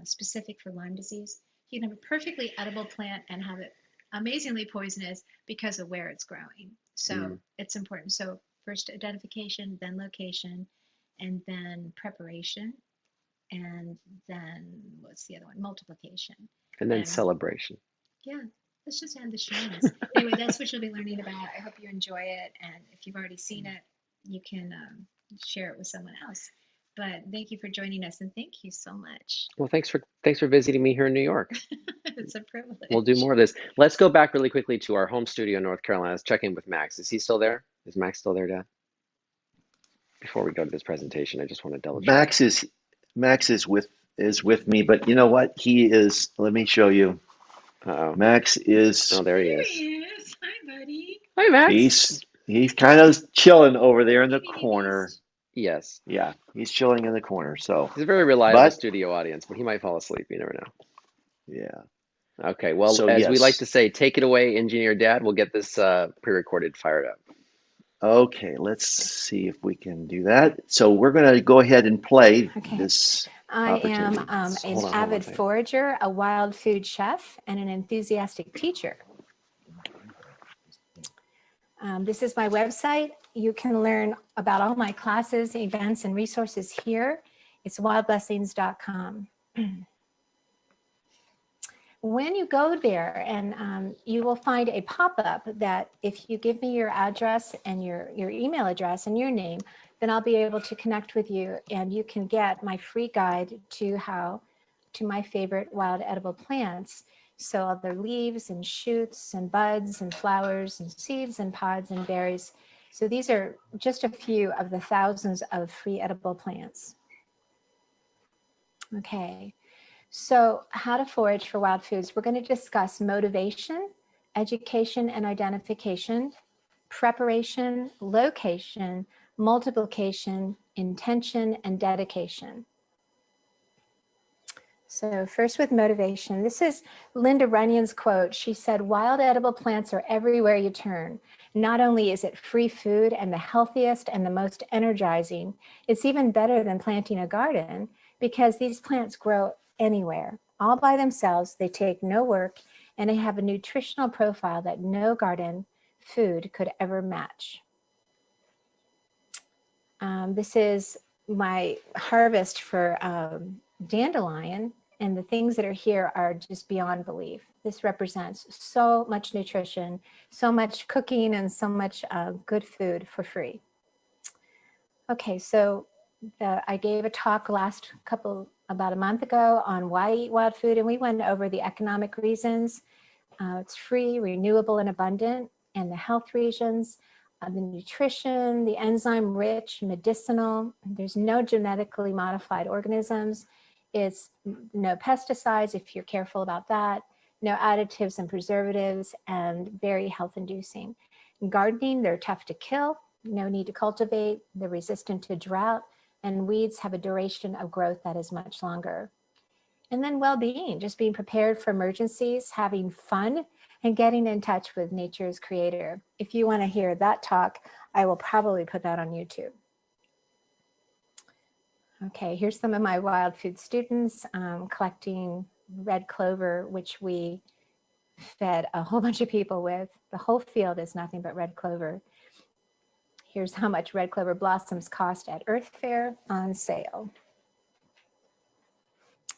[SPEAKER 2] specific for Lyme disease. You can have a perfectly edible plant and have it amazingly poisonous because of where it's growing. So
[SPEAKER 1] Mm.
[SPEAKER 2] it's important. So first identification, then location, and then preparation, and then what's the other one? Multiplication.
[SPEAKER 1] And then
[SPEAKER 2] And
[SPEAKER 1] celebration.
[SPEAKER 2] yeah, let's just add the shuns. Anyway, that's what you'll be learning about. I hope you enjoy it. And if you've already seen it, you can share it with someone else. But thank you for joining us, and thank you so much.
[SPEAKER 1] Well, thanks for visiting me here in New York.
[SPEAKER 2] It's a
[SPEAKER 1] We'll do
[SPEAKER 2] privilege.
[SPEAKER 1] more of this. Let's go back really quickly to our home studio in North Carolina. Let's check in with Max. Is he still there? Is Max still there, Dad? Before we go to this presentation, I just want to double check.
[SPEAKER 3] Max is with me, but you know what? He is. Let me show you.
[SPEAKER 1] Uh-oh.
[SPEAKER 3] Max is
[SPEAKER 1] Oh, there he
[SPEAKER 2] There
[SPEAKER 1] is.
[SPEAKER 2] he is. Hi, buddy.
[SPEAKER 1] Hi, Max.
[SPEAKER 3] he's kind of chilling over there in the
[SPEAKER 2] Maybe he
[SPEAKER 3] corner.
[SPEAKER 2] missed.
[SPEAKER 1] Yes.
[SPEAKER 3] Yeah, he's chilling in the corner. So,
[SPEAKER 1] He's a very reliable
[SPEAKER 3] but
[SPEAKER 1] studio audience, but he might fall asleep. You never know.
[SPEAKER 3] yeah.
[SPEAKER 1] Okay, well,
[SPEAKER 3] So
[SPEAKER 1] as we like
[SPEAKER 3] yes.
[SPEAKER 1] to say, take it away, Engineer Dad. We'll get this pre-recorded fired up.
[SPEAKER 3] Okay, let's see if we can do that. So we're going to go ahead and play
[SPEAKER 4] Okay.
[SPEAKER 3] this
[SPEAKER 4] I am
[SPEAKER 3] opportunity.
[SPEAKER 4] an
[SPEAKER 1] Hold on
[SPEAKER 4] avid
[SPEAKER 1] a second.
[SPEAKER 4] forager, a wild food chef, and an enthusiastic teacher. This is my website. You can learn about all my classes, events, and resources here. It's wildblessings.com. When you go there, and you will find a pop-up that if you give me your address and your email address and your name, then I'll be able to connect with you, and you can get my free guide to my favorite wild edible plants. So all their leaves and shoots and buds and flowers and seeds and pods and berries. So these are just a few of the thousands of free edible plants. Okay. So how to forage for wild foods. We're going to discuss motivation, education and identification, preparation, location, multiplication, intention, and dedication. So first with motivation, this is Linda Runyon's quote. She said, "Wild edible plants are everywhere you turn. Not only is it free food and the healthiest and the most energizing, it's even better than planting a garden because these plants grow anywhere. All by themselves, they take no work, and they have a nutritional profile that no garden food could ever match. This is my harvest for dandelion, and the things that are here are just beyond belief. This represents so much nutrition, so much cooking, and so much good food for free. Okay, so I gave a talk about a month ago on why eat wild food, and we went over the economic reasons. It's free, renewable, and abundant, and the health reasons, the nutrition, the enzyme-rich, medicinal. There's no genetically modified organisms. It's no pesticides, if you're careful about that, no additives and preservatives, and very health-inducing. Gardening, they're tough to kill, no need to cultivate, they're resistant to drought, and weeds have a duration of growth that is much longer. And then well-being, just being prepared for emergencies, having fun, and getting in touch with nature's creator. If you want to hear that talk, I will probably put that on YouTube. Okay, here's some of my wild food students collecting red clover, which we fed a whole bunch of people with. The whole field is nothing but red clover. Here's how much red clover blossoms cost at Earth Fair on sale.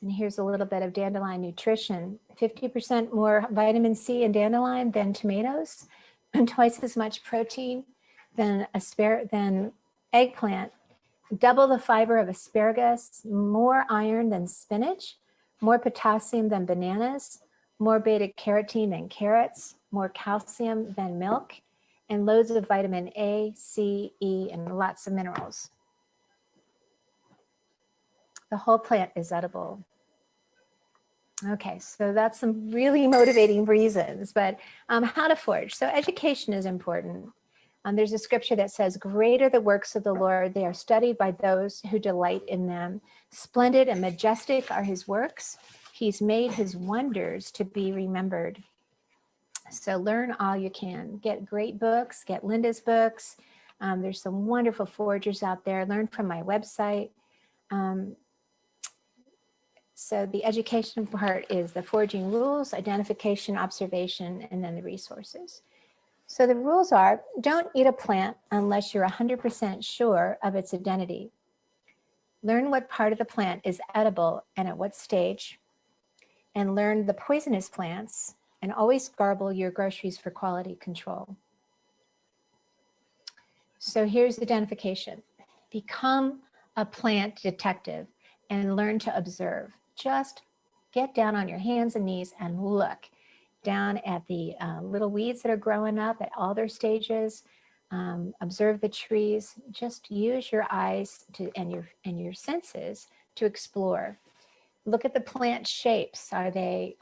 [SPEAKER 4] And here's a little bit of dandelion nutrition. 50% more vitamin C in dandelion than tomatoes, and twice as much protein than eggplant, double the fiber of asparagus, more iron than spinach, more potassium than bananas, more beta carotene than carrots, more calcium than milk, and loads of vitamin A, C, E, and lots of minerals. The whole plant is edible. Okay, so that's some really motivating reasons, but how to forage. So education is important. There's a scripture that says, "Great are the works of the Lord. They are studied by those who delight in them. Splendid and majestic are his works. He's made his wonders to be remembered." So learn all you can. Get great books, get Linda's books. There's some wonderful foragers out there. Learn from my website. So the education part is the foraging rules, identification, observation, and then the resources. So the rules are, don't eat a plant unless you're 100% sure of its identity. Learn what part of the plant is edible and at what stage, and learn the poisonous plants, and always garble your groceries for quality control. So here's identification. Become a plant detective and learn to observe. Just get down on your hands and knees and look down at the little weeds that are growing up at all their stages. Observe the trees. Just use your eyes and your senses to explore. Look at the plant shapes. Are they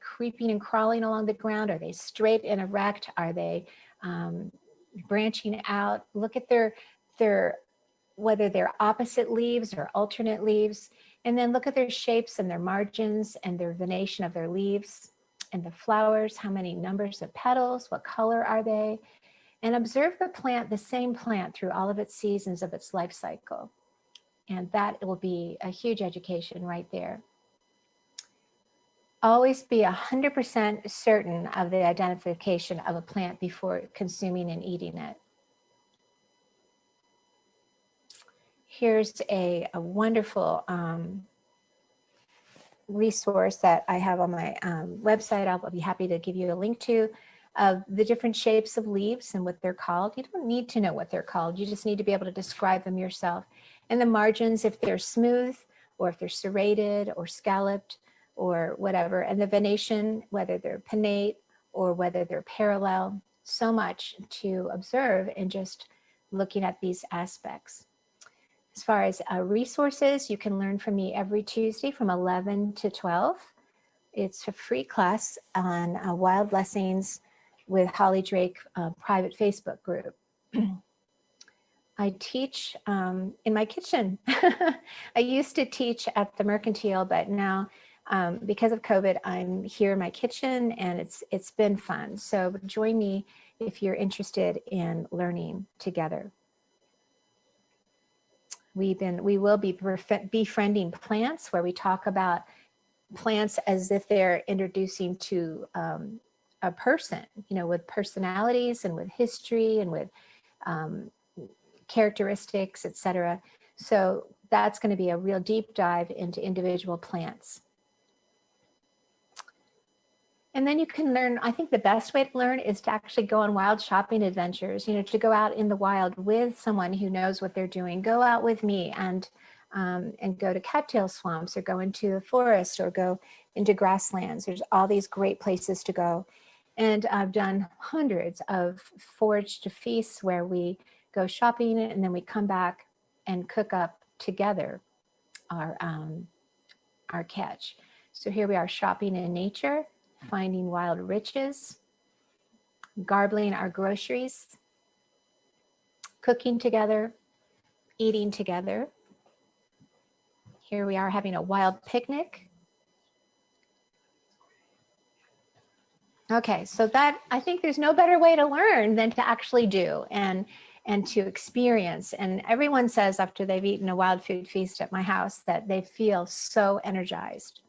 [SPEAKER 4] creeping and crawling along the ground? Are they straight and erect? Are they branching out? Look at whether they're opposite leaves or alternate leaves, and then look at their shapes and their margins and their venation of their leaves and the flowers. How many numbers of petals? What color are they? And observe the plant, the same plant, through all of its seasons of its life cycle. And that will be a huge education right there. Always be 100% certain of the identification of a plant before consuming and eating it. Here's a wonderful resource that I have on my website. I'll be happy to give you a link to, of the different shapes of leaves and what they're called. You don't need to know what they're called. You just need to be able to describe them yourself. And the margins, if they're smooth or if they're serrated or scalloped or whatever. And the venation, whether they're pinnate or whether they're parallel. So much to observe in just looking at these aspects. As far as resources, you can learn from me every Tuesday from 11 to 12. It's a free class on wild blessings with Holly Drake private Facebook group. I teach in my kitchen. I used to teach at the Mercantile, but now because of COVID, I'm here in my kitchen, and it's been fun. So join me if you're interested in learning together. We will be befriending plants, where we talk about plants as if they're introducing to a person, you know, with personalities and with history and with characteristics, etc. So that's going to be a real deep dive into individual plants. And then you can learn, I think the best way to learn is to actually go on wild shopping adventures, you know, to go out in the wild with someone who knows what they're doing. Go out with me and go to cattail swamps, or go into the forest, or go into grasslands. There's all these great places to go. And I've done hundreds of forage to feasts where we go shopping and then we come back and cook up together our catch. So here we are shopping in nature, finding wild riches, garbling our groceries, cooking together, eating together. Here we are having a wild picnic. Okay, so that, I think there's no better way to learn than to actually do and to experience. And everyone says after they've eaten a wild food feast at my house that they feel so energized.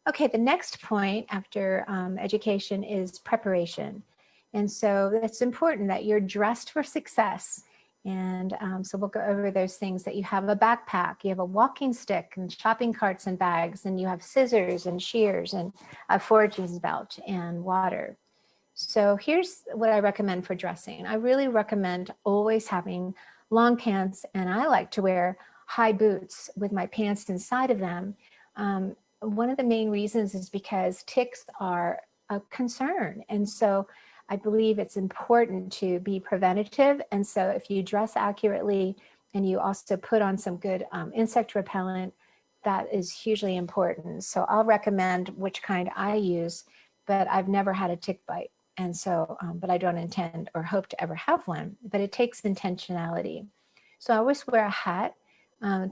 [SPEAKER 4] Okay, the next point after education is preparation. And so it's important that you're dressed for success. And so we'll go over those things, that you have a backpack, you have a walking stick and shopping carts and bags, and you have scissors and shears and a foraging belt and water. So here's what I recommend for dressing. I really recommend always having long pants, and I like to wear high boots with my pants inside of them. One of the main reasons is because ticks are a concern. And so I believe it's important to be preventative. And so if you dress accurately and you also put on some good insect repellent, that is hugely important. So I'll recommend which kind I use, but I've never had a tick bite. And so, but I don't intend or hope to ever have one, but it takes intentionality. So I always wear a hat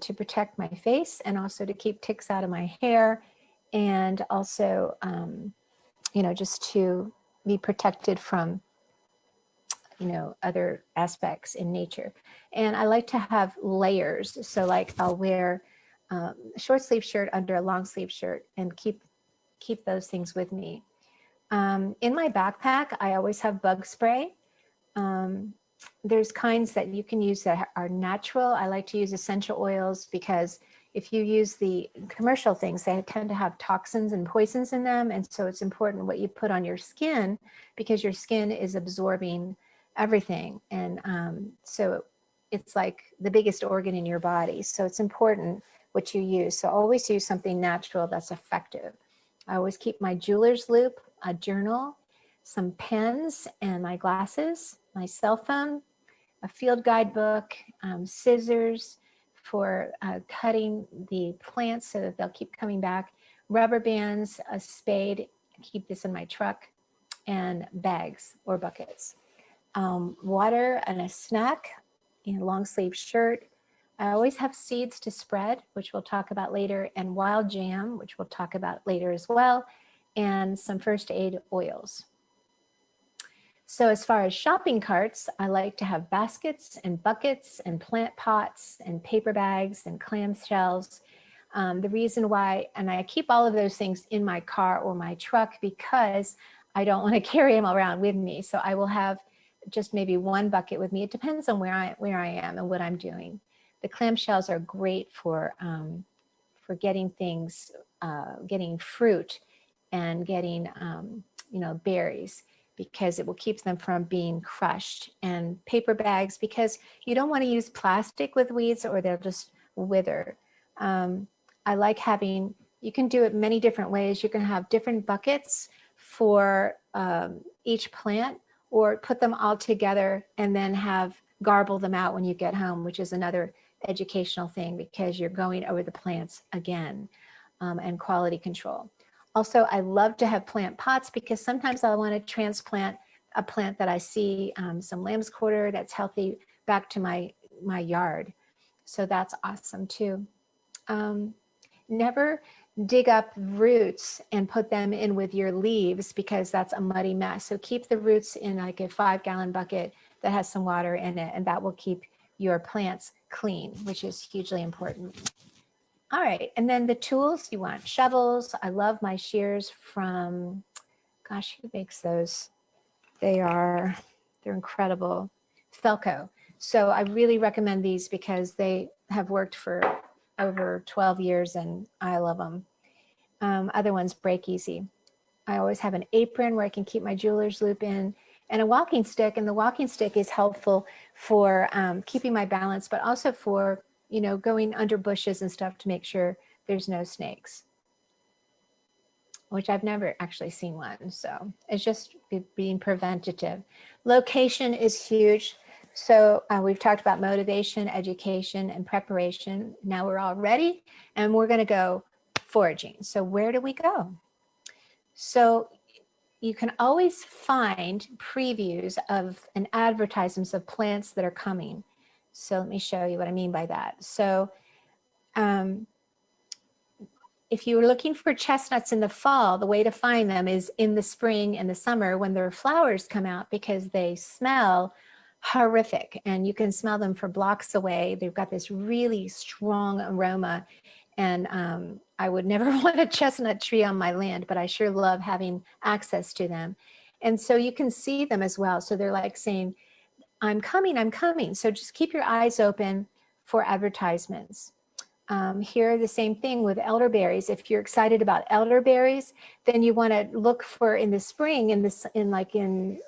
[SPEAKER 4] to protect my face, and also to keep ticks out of my hair, and also, you know, just to be protected from, you know, other aspects in nature. And I like to have layers. So like I'll wear a short sleeve shirt under a long sleeve shirt and keep those things with me. In my backpack, I always have bug spray. There's kinds that you can use that are natural. I like to use essential oils because if you use the commercial things, they tend to have toxins and poisons in them. And so it's important what you put on your skin, because your skin is absorbing everything. And so it's like the biggest organ in your body. So it's important what you use. So always use something natural that's effective. I always keep my jeweler's loop, a journal, some pens, and my glasses, my cell phone, a field guidebook, scissors for cutting the plants so that they'll keep coming back, rubber bands, a spade, keep this in my truck, and bags or buckets. Water and a snack, in a long sleeve shirt. I always have seeds to spread, which we'll talk about later, and wild jam, which we'll talk about later as well, and some first aid oils. So as far as shopping carts, I like to have baskets and buckets and plant pots and paper bags and clam shells. The reason why, and I keep all of those things in my car or my truck because I don't want to carry them around with me. So I will have just maybe one bucket with me. It depends on where I am and what I'm doing. The clam shells are great for getting things, getting fruit and getting, you know, berries, because it will keep them from being crushed. And paper bags, because you don't want to use plastic with weeds or they'll just wither. I like having, you can do it many different ways. You can have different buckets for each plant, or put them all together and then garble them out when you get home, which is another educational thing, because you're going over the plants again, and quality control. Also, I love to have plant pots because sometimes I want to transplant a plant that I see, some lamb's quarter that's healthy, back to my yard. So that's awesome too. Never dig up roots and put them in with your leaves, because that's a muddy mess. So keep the roots in like a 5-gallon bucket that has some water in it, and that will keep your plants clean, which is hugely important. All right, and then the tools you want: shovels. I love my shears from gosh, who makes those? They're incredible. Felco. So I really recommend these because they have worked for over 12 years and I love them. Other ones break easy. I always have an apron where I can keep my jeweler's loop in, and a walking stick. And the walking stick is helpful for keeping my balance, but also for, you know, going under bushes and stuff to make sure there's no snakes, which I've never actually seen one. So it's just being preventative. Location is huge. So we've talked about motivation, education, and preparation. Now we're all ready and we're going to go foraging. So where do we go? So you can always find previews of and advertisements of plants that are coming. So let me show you what I mean by that. So if you were looking for chestnuts in the fall, the way to find them is in the spring and the summer when their flowers come out, because they smell horrific and you can smell them for blocks away. They've got this really strong aroma, and I would never want a chestnut tree on my land, but I sure love having access to them. And so you can see them as well. So they're like saying, I'm coming, I'm coming. So just keep your eyes open for advertisements. Here, the same thing with elderberries. If you're excited about elderberries, then you want to look for in the spring, in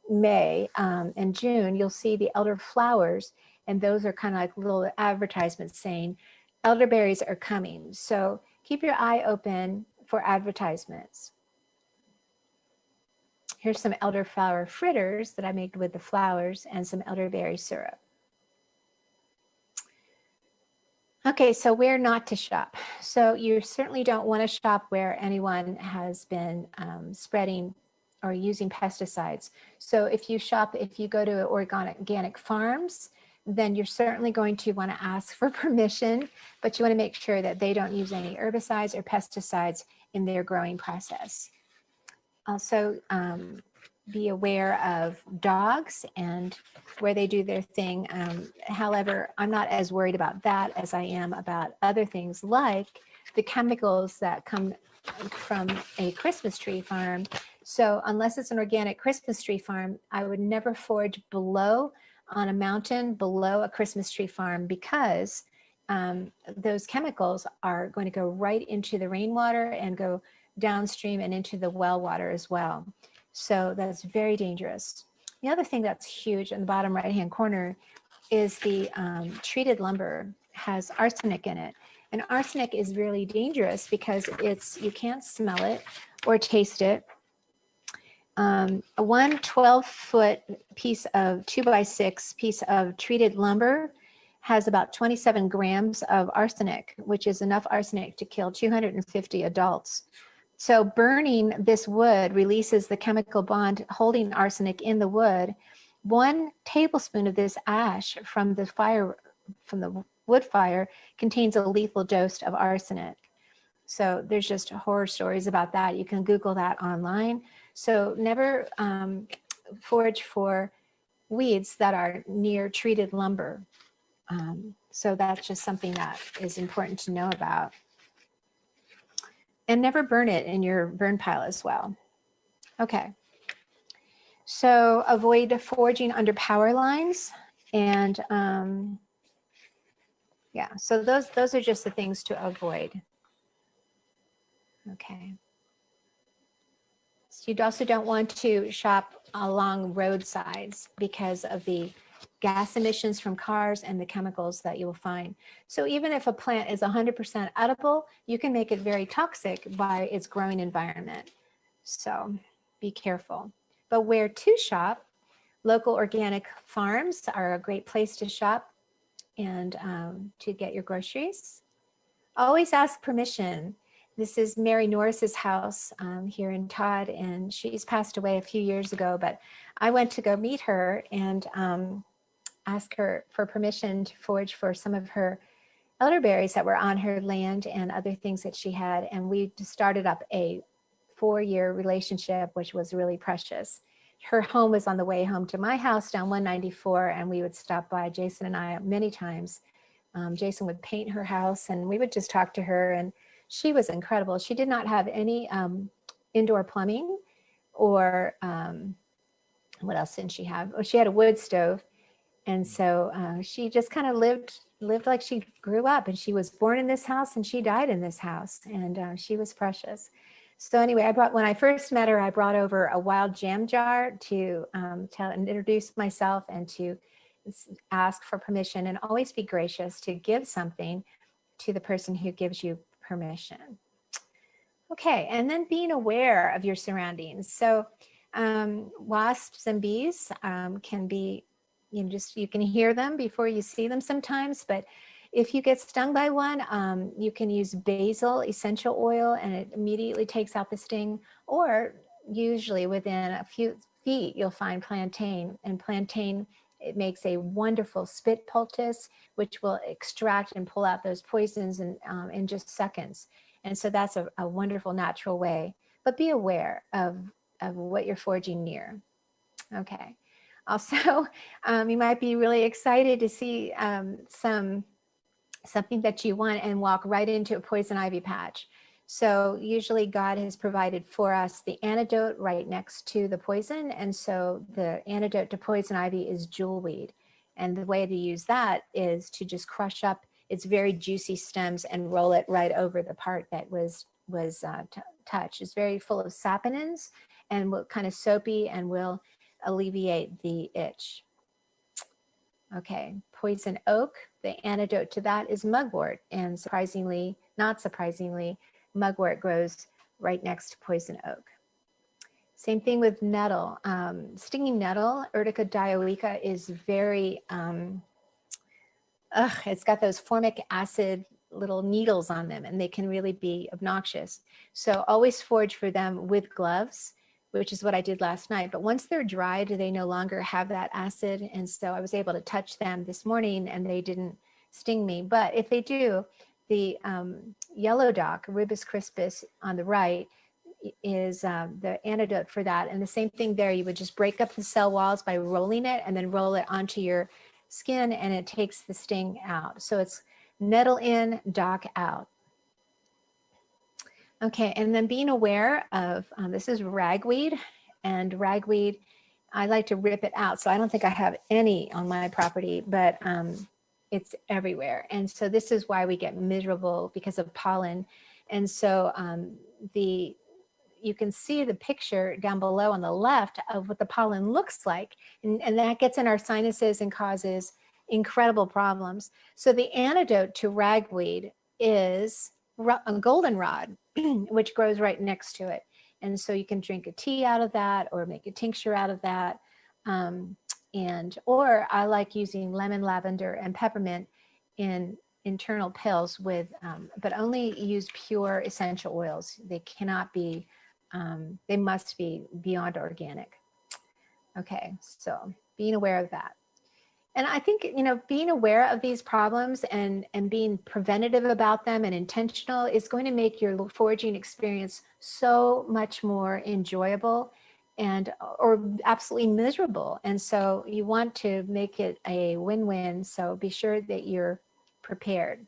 [SPEAKER 4] May and June, you'll see the elderflowers, and those are kind of like little advertisements saying elderberries are coming. So keep your eye open for advertisements. Here's some elderflower fritters that I made with the flowers and some elderberry syrup. Okay, so where not to shop. So you certainly don't want to shop where anyone has been spreading or using pesticides. So if you go to organic farms, then you're certainly going to want to ask for permission, but you want to make sure that they don't use any herbicides or pesticides in their growing process. Also, be aware of dogs and where they do their thing. However, I'm not as worried about that as I am about other things like the chemicals that come from a Christmas tree farm. So unless it's an organic Christmas tree farm, I would never forage on a mountain below a Christmas tree farm, because those chemicals are going to go right into the rainwater and go downstream and into the well water as well. So that's very dangerous. The other thing that's huge in the bottom right-hand corner is the treated lumber has arsenic in it. And arsenic is really dangerous because you can't smell it or taste it. A 12-foot piece of 2x6 piece of treated lumber has about 27 grams of arsenic, which is enough arsenic to kill 250 adults. So burning this wood releases the chemical bond holding arsenic in the wood. 1 tablespoon of this ash from the wood fire contains a lethal dose of arsenic. So there's just horror stories about that. You can Google that online. So never forage for weeds that are near treated lumber. So that's just something that is important to know about. And never burn it in your burn pile as well. Okay. So avoid foraging under power lines. And yeah, so those are just the things to avoid. Okay. So you also don't want to shop along roadsides because of the gas emissions from cars and the chemicals that you will find. So even if a plant is 100% edible, you can make it very toxic by its growing environment. So be careful. But where to shop, local organic farms are a great place to shop and to get your groceries. Always ask permission. This is Mary Norris's house here in Todd, and she's passed away a few years ago, but I went to go meet her and ask her for permission to forage for some of her elderberries that were on her land and other things that she had. And we started up a 4-year relationship, which was really precious. Her home was on the way home to my house down 194, and we would stop by, Jason and I, many times. Jason would paint her house and we would just talk to her, and she was incredible. She did not have any indoor plumbing or what else didn't she have? Oh, she had a wood stove. And so she just kind of lived like she grew up, and she was born in this house and she died in this house, and she was precious. So anyway, when I first met her, I brought over a wild jam jar to tell and introduce myself and to ask for permission, and always be gracious to give something to the person who gives you permission. Okay, and then being aware of your surroundings. So wasps and bees can be, you can hear them before you see them sometimes, but if you get stung by one, you can use basil essential oil and it immediately takes out the sting, or usually within a few feet, you'll find plantain, and plantain, it makes a wonderful spit poultice, which will extract and pull out those poisons in just seconds. And so that's a wonderful natural way, but be aware of what you're foraging near. Okay. Also, you might be really excited to see something that you want and walk right into a poison ivy patch. So usually God has provided for us the antidote right next to the poison. And so the antidote to poison ivy is jewelweed. And the way to use that is to just crush up its very juicy stems and roll it right over the part that was touched. It's very full of saponins and kind of soapy, and will alleviate the itch. Okay, poison oak, the antidote to that is mugwort, and not surprisingly, mugwort grows right next to poison oak. Same thing with nettle. Stinging nettle, Urtica dioica, is very, it's got those formic acid little needles on them, and they can really be obnoxious. So always forage for them with gloves, which is what I did last night. But once they're dried, they no longer have that acid. And so I was able to touch them this morning and they didn't sting me. But if they do, the yellow dock, Rubus crispus on the right, is the antidote for that. And the same thing there, you would just break up the cell walls by rolling it and then roll it onto your skin, and it takes the sting out. So it's nettle in, dock out. Okay, and then being aware of, this is ragweed, and ragweed, I like to rip it out. So I don't think I have any on my property, but it's everywhere. And so this is why we get miserable, because of pollen. And so you can see the picture down below on the left of what the pollen looks like. And that gets in our sinuses and causes incredible problems. So the antidote to ragweed is a goldenrod, which grows right next to it. And so you can drink a tea out of that or make a tincture out of that. Or I like using lemon, lavender, and peppermint in internal pills with, but only use pure essential oils. They cannot be, they must be beyond organic. Okay, so being aware of that. And I think, being aware of these problems and being preventative about them and intentional is going to make your foraging experience so much more enjoyable or absolutely miserable. And so you want to make it a win-win. So be sure that you're prepared.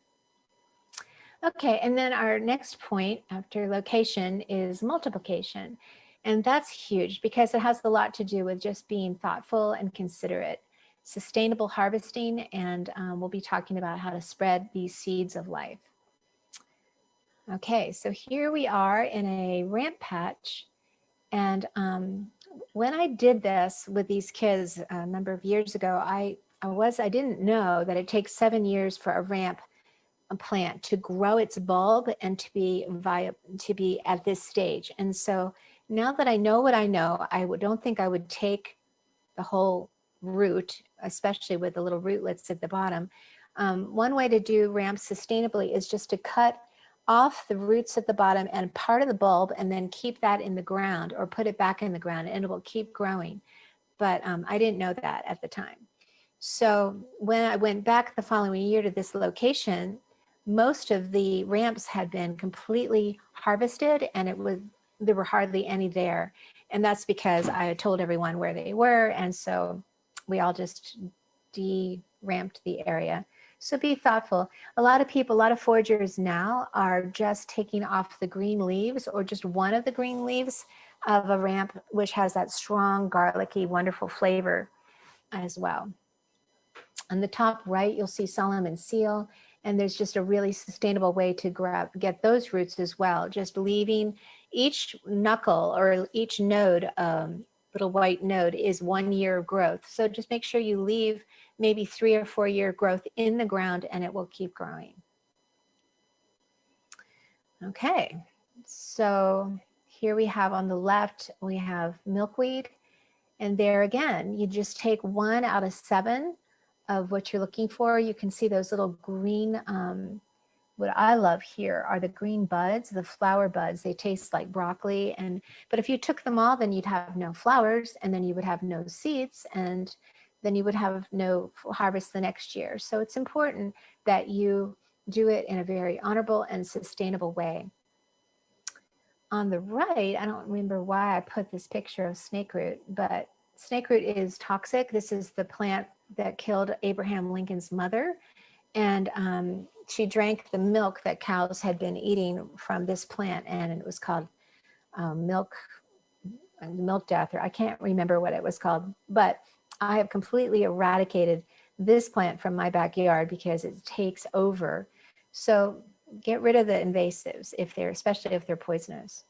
[SPEAKER 4] Okay, and then our next point after location is multiplication. And that's huge because it has a lot to do with just being thoughtful and considerate. Sustainable harvesting, and we'll be talking about how to spread these seeds of life. Okay, so here we are in a ramp patch, and when I did this with these kids a number of years ago, I didn't know that it takes 7 years for a plant to grow its bulb and to be at this stage. And so now that I know what I know, I don't think I would take the whole root, especially with the little rootlets at the bottom. One way to do ramps sustainably is just to cut off the roots at the bottom and part of the bulb, and then keep that in the ground or put it back in the ground, and it will keep growing. But I didn't know that at the time. So when I went back the following year to this location, most of the ramps had been completely harvested, and there were hardly any there. And that's because I had told everyone where they were, and so we all just de-ramped the area. So be thoughtful. A lot of foragers now are just taking off the green leaves or just one of the green leaves of a ramp, which has that strong, garlicky, wonderful flavor as well. On the top right, you'll see Solomon seal, and there's just a really sustainable way to get those roots as well, just leaving each knuckle or each node, little white node, is 1 year of growth. So just make sure you leave maybe 3 or 4 year growth in the ground, and it will keep growing. Okay, so here we have on the left, we have milkweed. And there again, you just take 1 out of 7 of what you're looking for. You can see those little green, what I love here are the green buds, the flower buds. They taste like broccoli. But if you took them all, then you'd have no flowers, and then you would have no seeds, and then you would have no harvest the next year. So it's important that you do it in a very honorable and sustainable way. On the right, I don't remember why I put this picture of snakeroot, but snakeroot is toxic. This is the plant that killed Abraham Lincoln's mother. And she drank the milk that cows had been eating from this plant, and it was called milk death, or I can't remember what it was called, but I have completely eradicated this plant from my backyard because it takes over. So get rid of the invasives, especially if they're poisonous.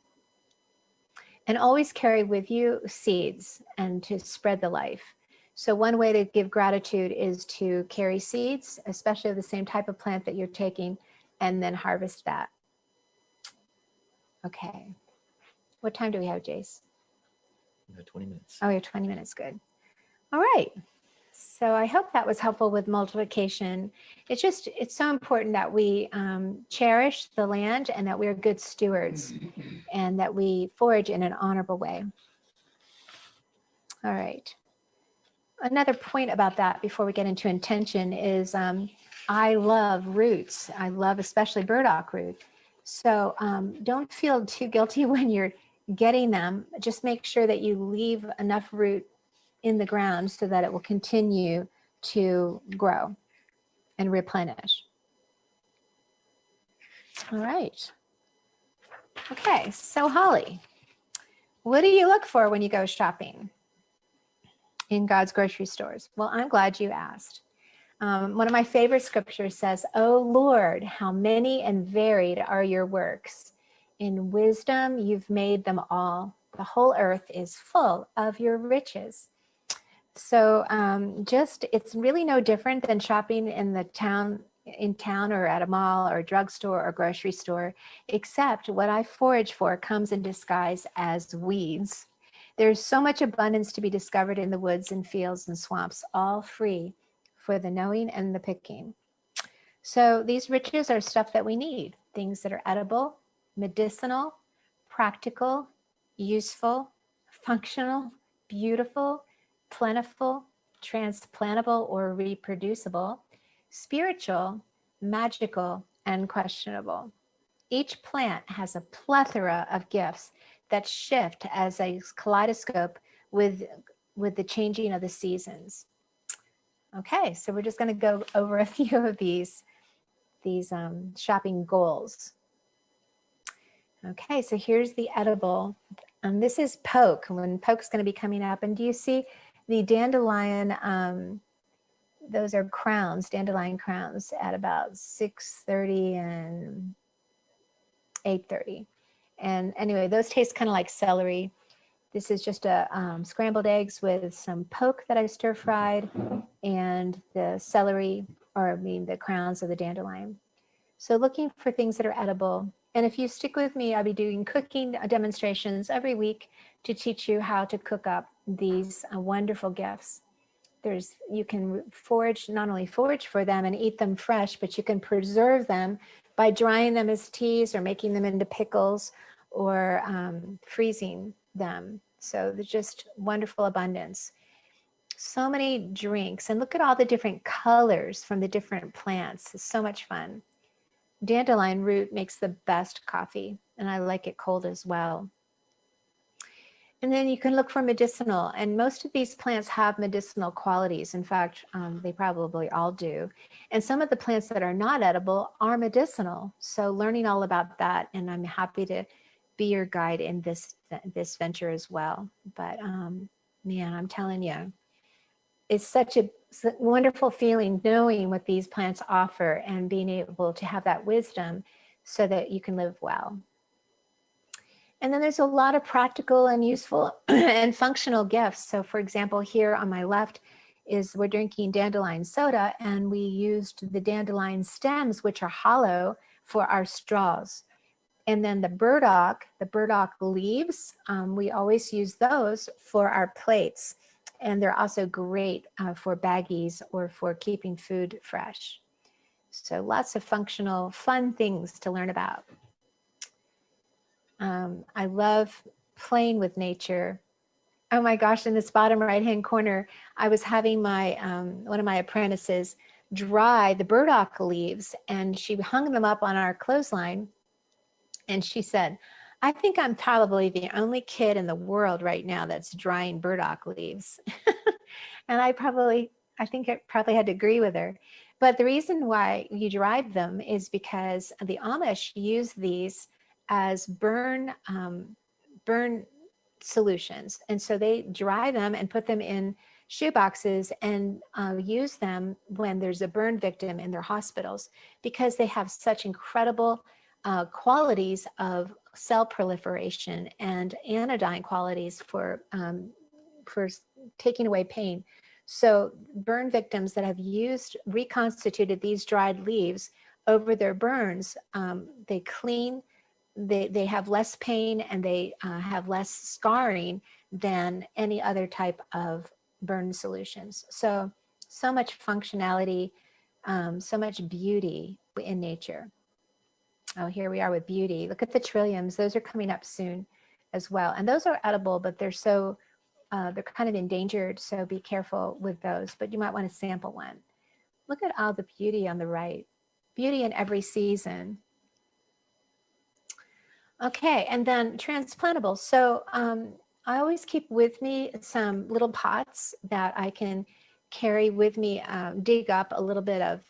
[SPEAKER 4] And always carry with you seeds and to spread the life. So one way to give gratitude is to carry seeds, especially of the same type of plant that you're taking, and then harvest that. Okay. What time do we have, Jace?
[SPEAKER 3] We have 20 minutes.
[SPEAKER 4] Oh, we have 20 minutes, good. All right. So I hope that was helpful with multiplication. It's so important that we cherish the land, and that we're good stewards, and that we forage in an honorable way. All right. Another point about that before we get into intention is I love roots. I love especially burdock root. So don't feel too guilty when you're getting them. Just make sure that you leave enough root in the ground so that it will continue to grow and replenish. All right. Okay, so Holly, what do you look for when you go shopping in God's grocery stores? Well, I'm glad you asked. One of my favorite scriptures says, "Oh Lord, how many and varied are your works. In wisdom you've made them all. The whole earth is full of your riches." So it's really no different than shopping in town or at a mall or a drugstore or grocery store, except what I forage for comes in disguise as weeds. There's so much abundance to be discovered in the woods and fields and swamps, all free for the knowing and the picking. So these riches are stuff that we need, things that are edible, medicinal, practical, useful, functional, beautiful, plentiful, transplantable or reproducible, spiritual, magical, and questionable. Each plant has a plethora of gifts that shift as a kaleidoscope with the changing of the seasons. Okay, so we're just going to go over a few of these shopping goals. Okay, so here's the edible. This is poke, when poke's going to be coming up. And do you see the dandelion? Those are crowns, dandelion crowns, at about 6:30 and 8:30. And anyway, those taste kind of like celery. This is just scrambled eggs with some poke that I stir fried, and the celery, the crowns of the dandelion. So looking for things that are edible. And if you stick with me, I'll be doing cooking demonstrations every week to teach you how to cook up these wonderful gifts. You can not only forage for them and eat them fresh, but you can preserve them by drying them as teas or making them into pickles or freezing them. So there's just wonderful abundance. So many drinks, and look at all the different colors from the different plants. It's so much fun. Dandelion root makes the best coffee, and I like it cold as well. And then you can look for medicinal, and most of these plants have medicinal qualities. In fact, they probably all do. And some of the plants that are not edible are medicinal. So learning all about that, and I'm happy to be your guide in this venture as well. But man, I'm telling you, it's such a wonderful feeling knowing what these plants offer and being able to have that wisdom so that you can live well. And then there's a lot of practical and useful and functional gifts. So for example, here on my left is we're drinking dandelion soda, and we used the dandelion stems, which are hollow, for our straws. And then the burdock leaves, we always use those for our plates. And they're also great for baggies or for keeping food fresh. So lots of functional, fun things to learn about. I love playing with nature. Oh my gosh, in this bottom right-hand corner, I was having my one of my apprentices dry the burdock leaves, and she hung them up on our clothesline. And she said, I think I'm probably the only kid in the world right now that's drying burdock leaves. And I think I probably had to agree with her. But the reason why you dry them is because the Amish use these as burn solutions. And so they dry them and put them in shoe boxes and use them when there's a burn victim in their hospitals, because they have such incredible qualities of cell proliferation and anodyne qualities for taking away pain. So burn victims that have reconstituted these dried leaves over their burns, they clean, they have less pain, and they have less scarring than any other type of burn solutions. So much functionality, so much beauty in nature. Oh, here we are with beauty. Look at the trilliums. Those are coming up soon as well. And those are edible, but they're kind of endangered. So be careful with those, but you might want to sample one. Look at all the beauty on the right. Beauty in every season. Okay, and then transplantable. So I always keep with me some little pots that I can carry with me, dig up a little bit of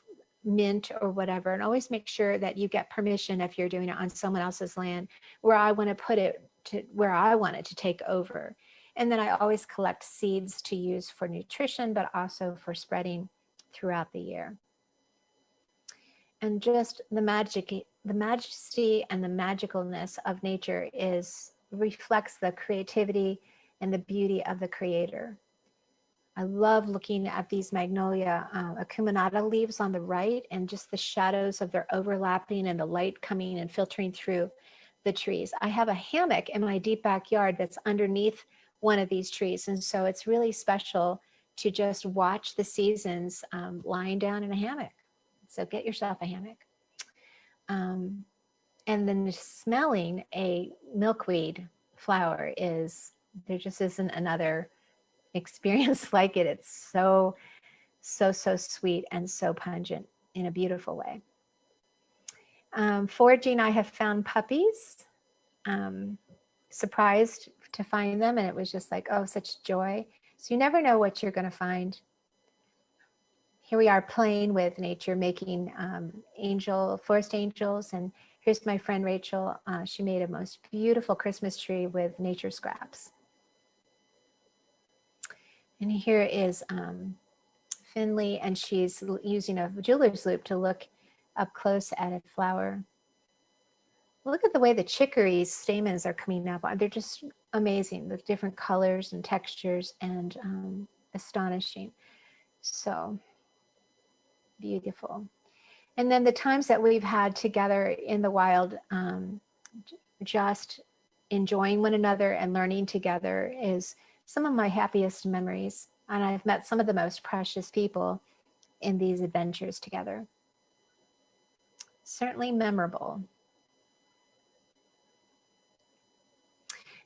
[SPEAKER 4] mint or whatever, and always make sure that you get permission if you're doing it on someone else's land where I want to put it to where I want it to take over. And then I always collect seeds to use for nutrition, but also for spreading throughout the year. And just the majesty and the magicalness of nature reflects the creativity and the beauty of the Creator. I love looking at these magnolia acuminata leaves on the right, and just the shadows of their overlapping and the light coming and filtering through the trees. I have a hammock in my deep backyard that's underneath one of these trees. And so it's really special to just watch the seasons lying down in a hammock. So get yourself a hammock. And then smelling a milkweed flower there just isn't another experience like it. It's so sweet and so pungent in a beautiful way. Foraging, I have found puppies, surprised to find them, and it was just like, oh, such joy. So you never know what you're going to find. Here we are playing with nature, making forest angels, and here's my friend Rachel. She made a most beautiful Christmas tree with nature scraps. And here is Finley, and she's using a jeweler's loupe to look up close at a flower. Look at the way the chicory stamens are coming up. They're just amazing with different colors and textures, and astonishing. So beautiful. And then the times that we've had together in the wild, just enjoying one another and learning together is some of my happiest memories. And I've met some of the most precious people in these adventures together. Certainly memorable.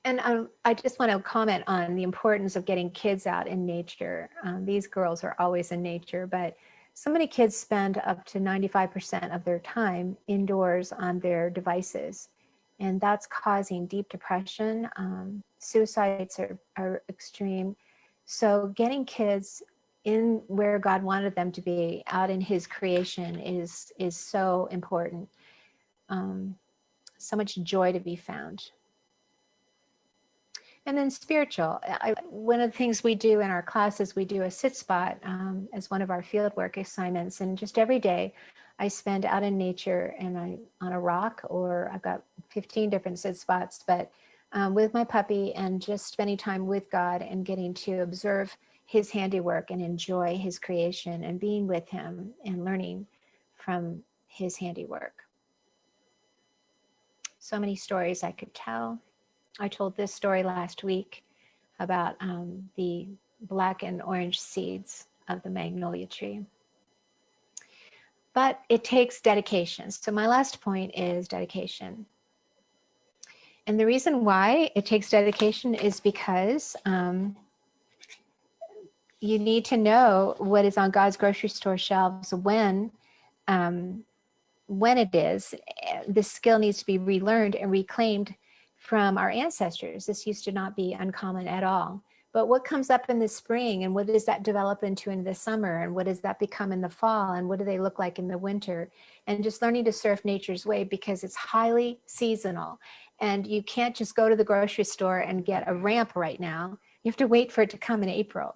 [SPEAKER 4] And I just want to comment on the importance of getting kids out in nature. These girls are always in nature, but so many kids spend up to 95% of their time indoors on their devices, and that's causing deep depression. Suicides are extreme. So getting kids in where God wanted them to be, out in His creation, is so important. So much joy to be found. And then spiritual. One of the things we do in our classes, we do a sit spot as one of our fieldwork assignments. And just every day I spend out in nature and on a rock, or I've got 15 different sit spots, but with my puppy, and just spending time with God and getting to observe his handiwork and enjoy his creation and being with him and learning from his handiwork. So many stories I could tell. I told this story last week about the black and orange seeds of the magnolia tree. But it takes dedication. So my last point is dedication. And the reason why it takes dedication is because you need to know what is on God's grocery store shelves when it is. This skill needs to be relearned and reclaimed from our ancestors. This used to not be uncommon at all. But what comes up in the spring, and what does that develop into in the summer, and what does that become in the fall, and what do they look like in the winter? And just learning to surf nature's way, because it's highly seasonal. And you can't just go to the grocery store and get a ramp right now. You have to wait for it to come in April,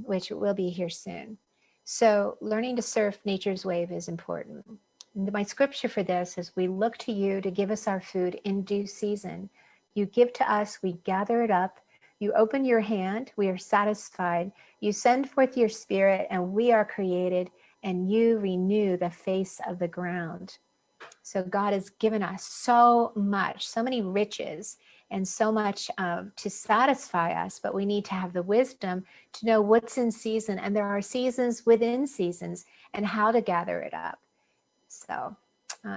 [SPEAKER 4] which will be here soon. So learning to surf nature's wave is important. My scripture for this is, we look to you to give us our food in due season. You give to us, we gather it up. You open your hand, we are satisfied. You send forth your spirit, and we are created, and you renew the face of the ground. So God has given us so much, so many riches, and so much to satisfy us, but we need to have the wisdom to know what's in season. And there are seasons within seasons, and how to gather it up. So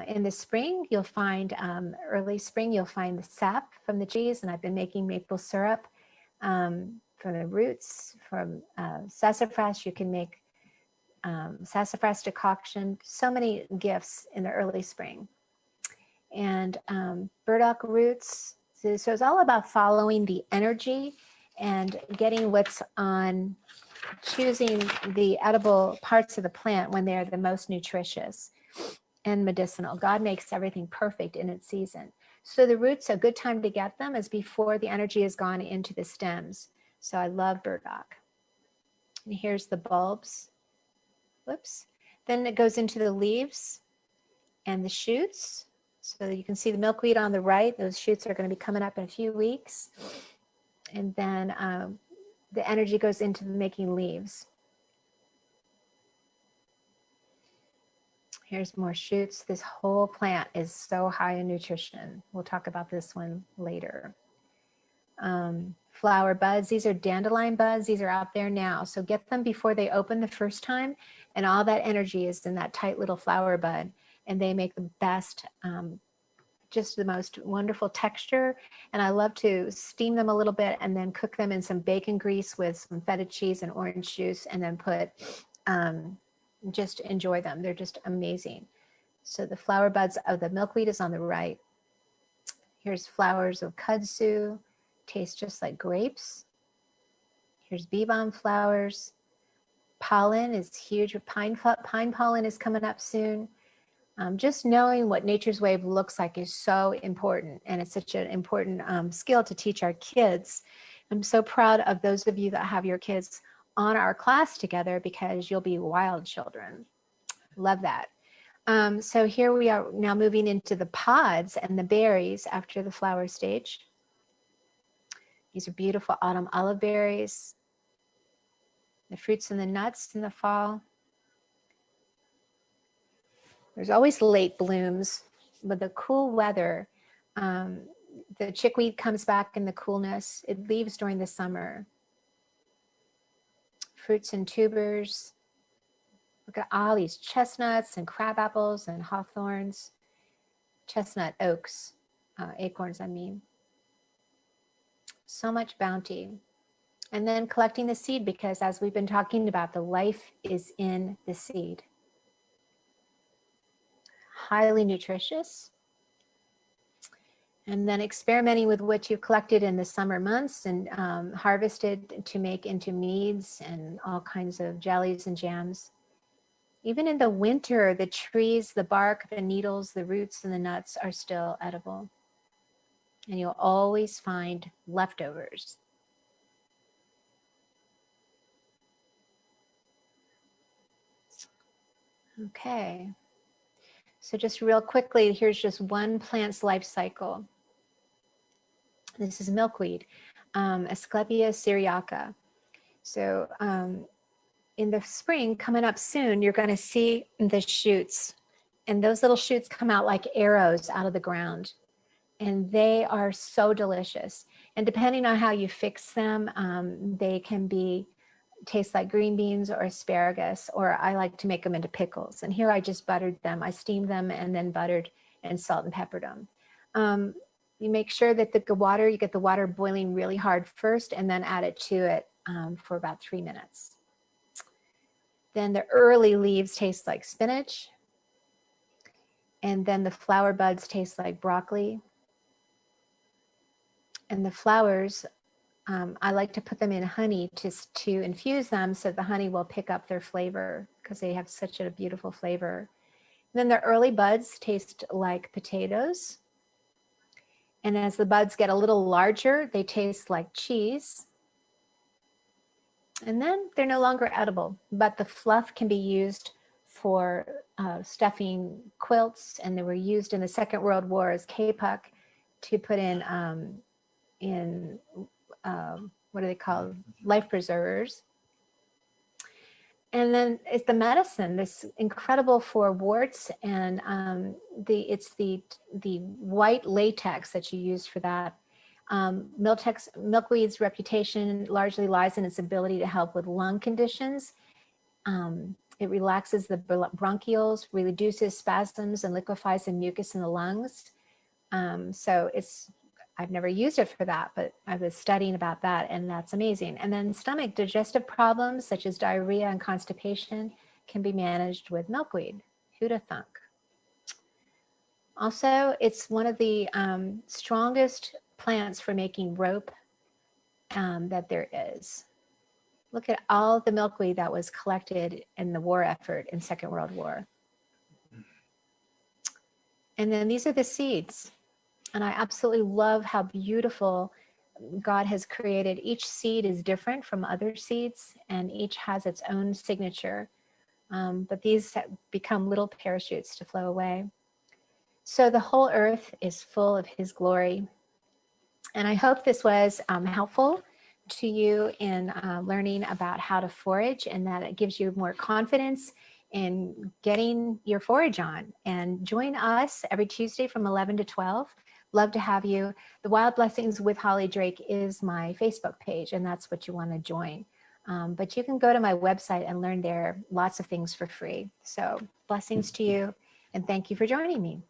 [SPEAKER 4] in the spring, you'll find, early spring, you'll find the sap from the trees. And I've been making maple syrup from the roots. From sassafras, you can make sassafras decoction. So many gifts in the early spring. And burdock roots. So it's all about following the energy and getting what's on, choosing the edible parts of the plant when they're the most nutritious and medicinal. God makes everything perfect in its season. So the roots, a good time to get them is before the energy has gone into the stems. So I love burdock. And here's the bulbs. Whoops. Then it goes into the leaves and the shoots. So you can see the milkweed on the right. Those shoots are going to be coming up in a few weeks. And then the energy goes into making leaves. Here's more shoots. This whole plant is so high in nutrition. We'll talk about this one later. Flower buds. These are dandelion buds. These are out there now. So get them before they open the first time. And all that energy is in that tight little flower bud. And they make the best, just the most wonderful texture. And I love to steam them a little bit and then cook them in some bacon grease with some feta cheese and orange juice, and then put, just enjoy them. They're just amazing. So the flower buds of the milkweed is on the right. Here's flowers of kudzu, taste just like grapes. Here's bee balm flowers. Pollen is huge. Pine pollen is coming up soon. Just knowing what nature's wave looks like is so important, and it's such an important skill to teach our kids. I'm so proud of those of you that have your kids on our class together, because you'll be wild children. Love that. So here we are now moving into the pods and the berries after the flower stage. These are beautiful autumn olive berries. The fruits and the nuts in the fall. There's always late blooms with the cool weather. The chickweed comes back in the coolness. It leaves during the summer. Fruits and tubers. Look at all these chestnuts and crab apples and hawthorns. Chestnut oaks, acorns, I mean. So much bounty. And then collecting the seed, because as we've been talking about, the life is in the seed. Highly nutritious. And then experimenting with what you've collected in the summer months and harvested to make into meads and all kinds of jellies and jams. Even in the winter, the trees, the bark, the needles, the roots, and the nuts are still edible. and you'll always find leftovers. Okay, so just real quickly, here's just one plant's life cycle. This is milkweed, Asclepia syriaca. So in the spring, coming up soon, you're going to see the shoots, and those little shoots come out like arrows out of the ground, and they are so delicious. And depending on how you fix them, they can taste like green beans or asparagus, or I like to make them into pickles. And here I just buttered them. I steamed them and then buttered and salt and peppered them. You make sure that you get the water boiling really hard first, and then add it to it for about 3 minutes. Then the early leaves taste like spinach. And then the flower buds taste like broccoli. And the flowers, I like to put them in honey to infuse them so the honey will pick up their flavor because they have such a beautiful flavor. And then the early buds taste like potatoes. And as the buds get a little larger, they taste like cheese. And then they're no longer edible, but the fluff can be used for stuffing quilts, and they were used in the Second World War as K-puck to put in what are they called? Life preservers. And then it's the medicine, this incredible for warts, and it's the white latex that you use for that. Milkweed's reputation largely lies in its ability to help with lung conditions. It relaxes the bronchioles, reduces spasms, and liquefies the mucus in the lungs. So I've never used it for that, but I was studying about that, and that's amazing. And then stomach digestive problems such as diarrhea and constipation can be managed with milkweed. Who'da thunk? Also, it's one of the strongest plants for making rope that there is. Look at all the milkweed that was collected in the war effort in Second World War. And then these are the seeds. And I absolutely love how beautiful God has created. Each seed is different from other seeds, and each has its own signature. But these have become little parachutes to flow away. So the whole earth is full of his glory. And I hope this was helpful to you in learning about how to forage, and that it gives you more confidence in getting your forage on. And join us every Tuesday from 11 to 12. Love to have you. The Wild Blessings with Holly Drake is my Facebook page, and that's what you want to join. But you can go to my website and learn there lots of things for free. So blessings to you, and thank you for joining me.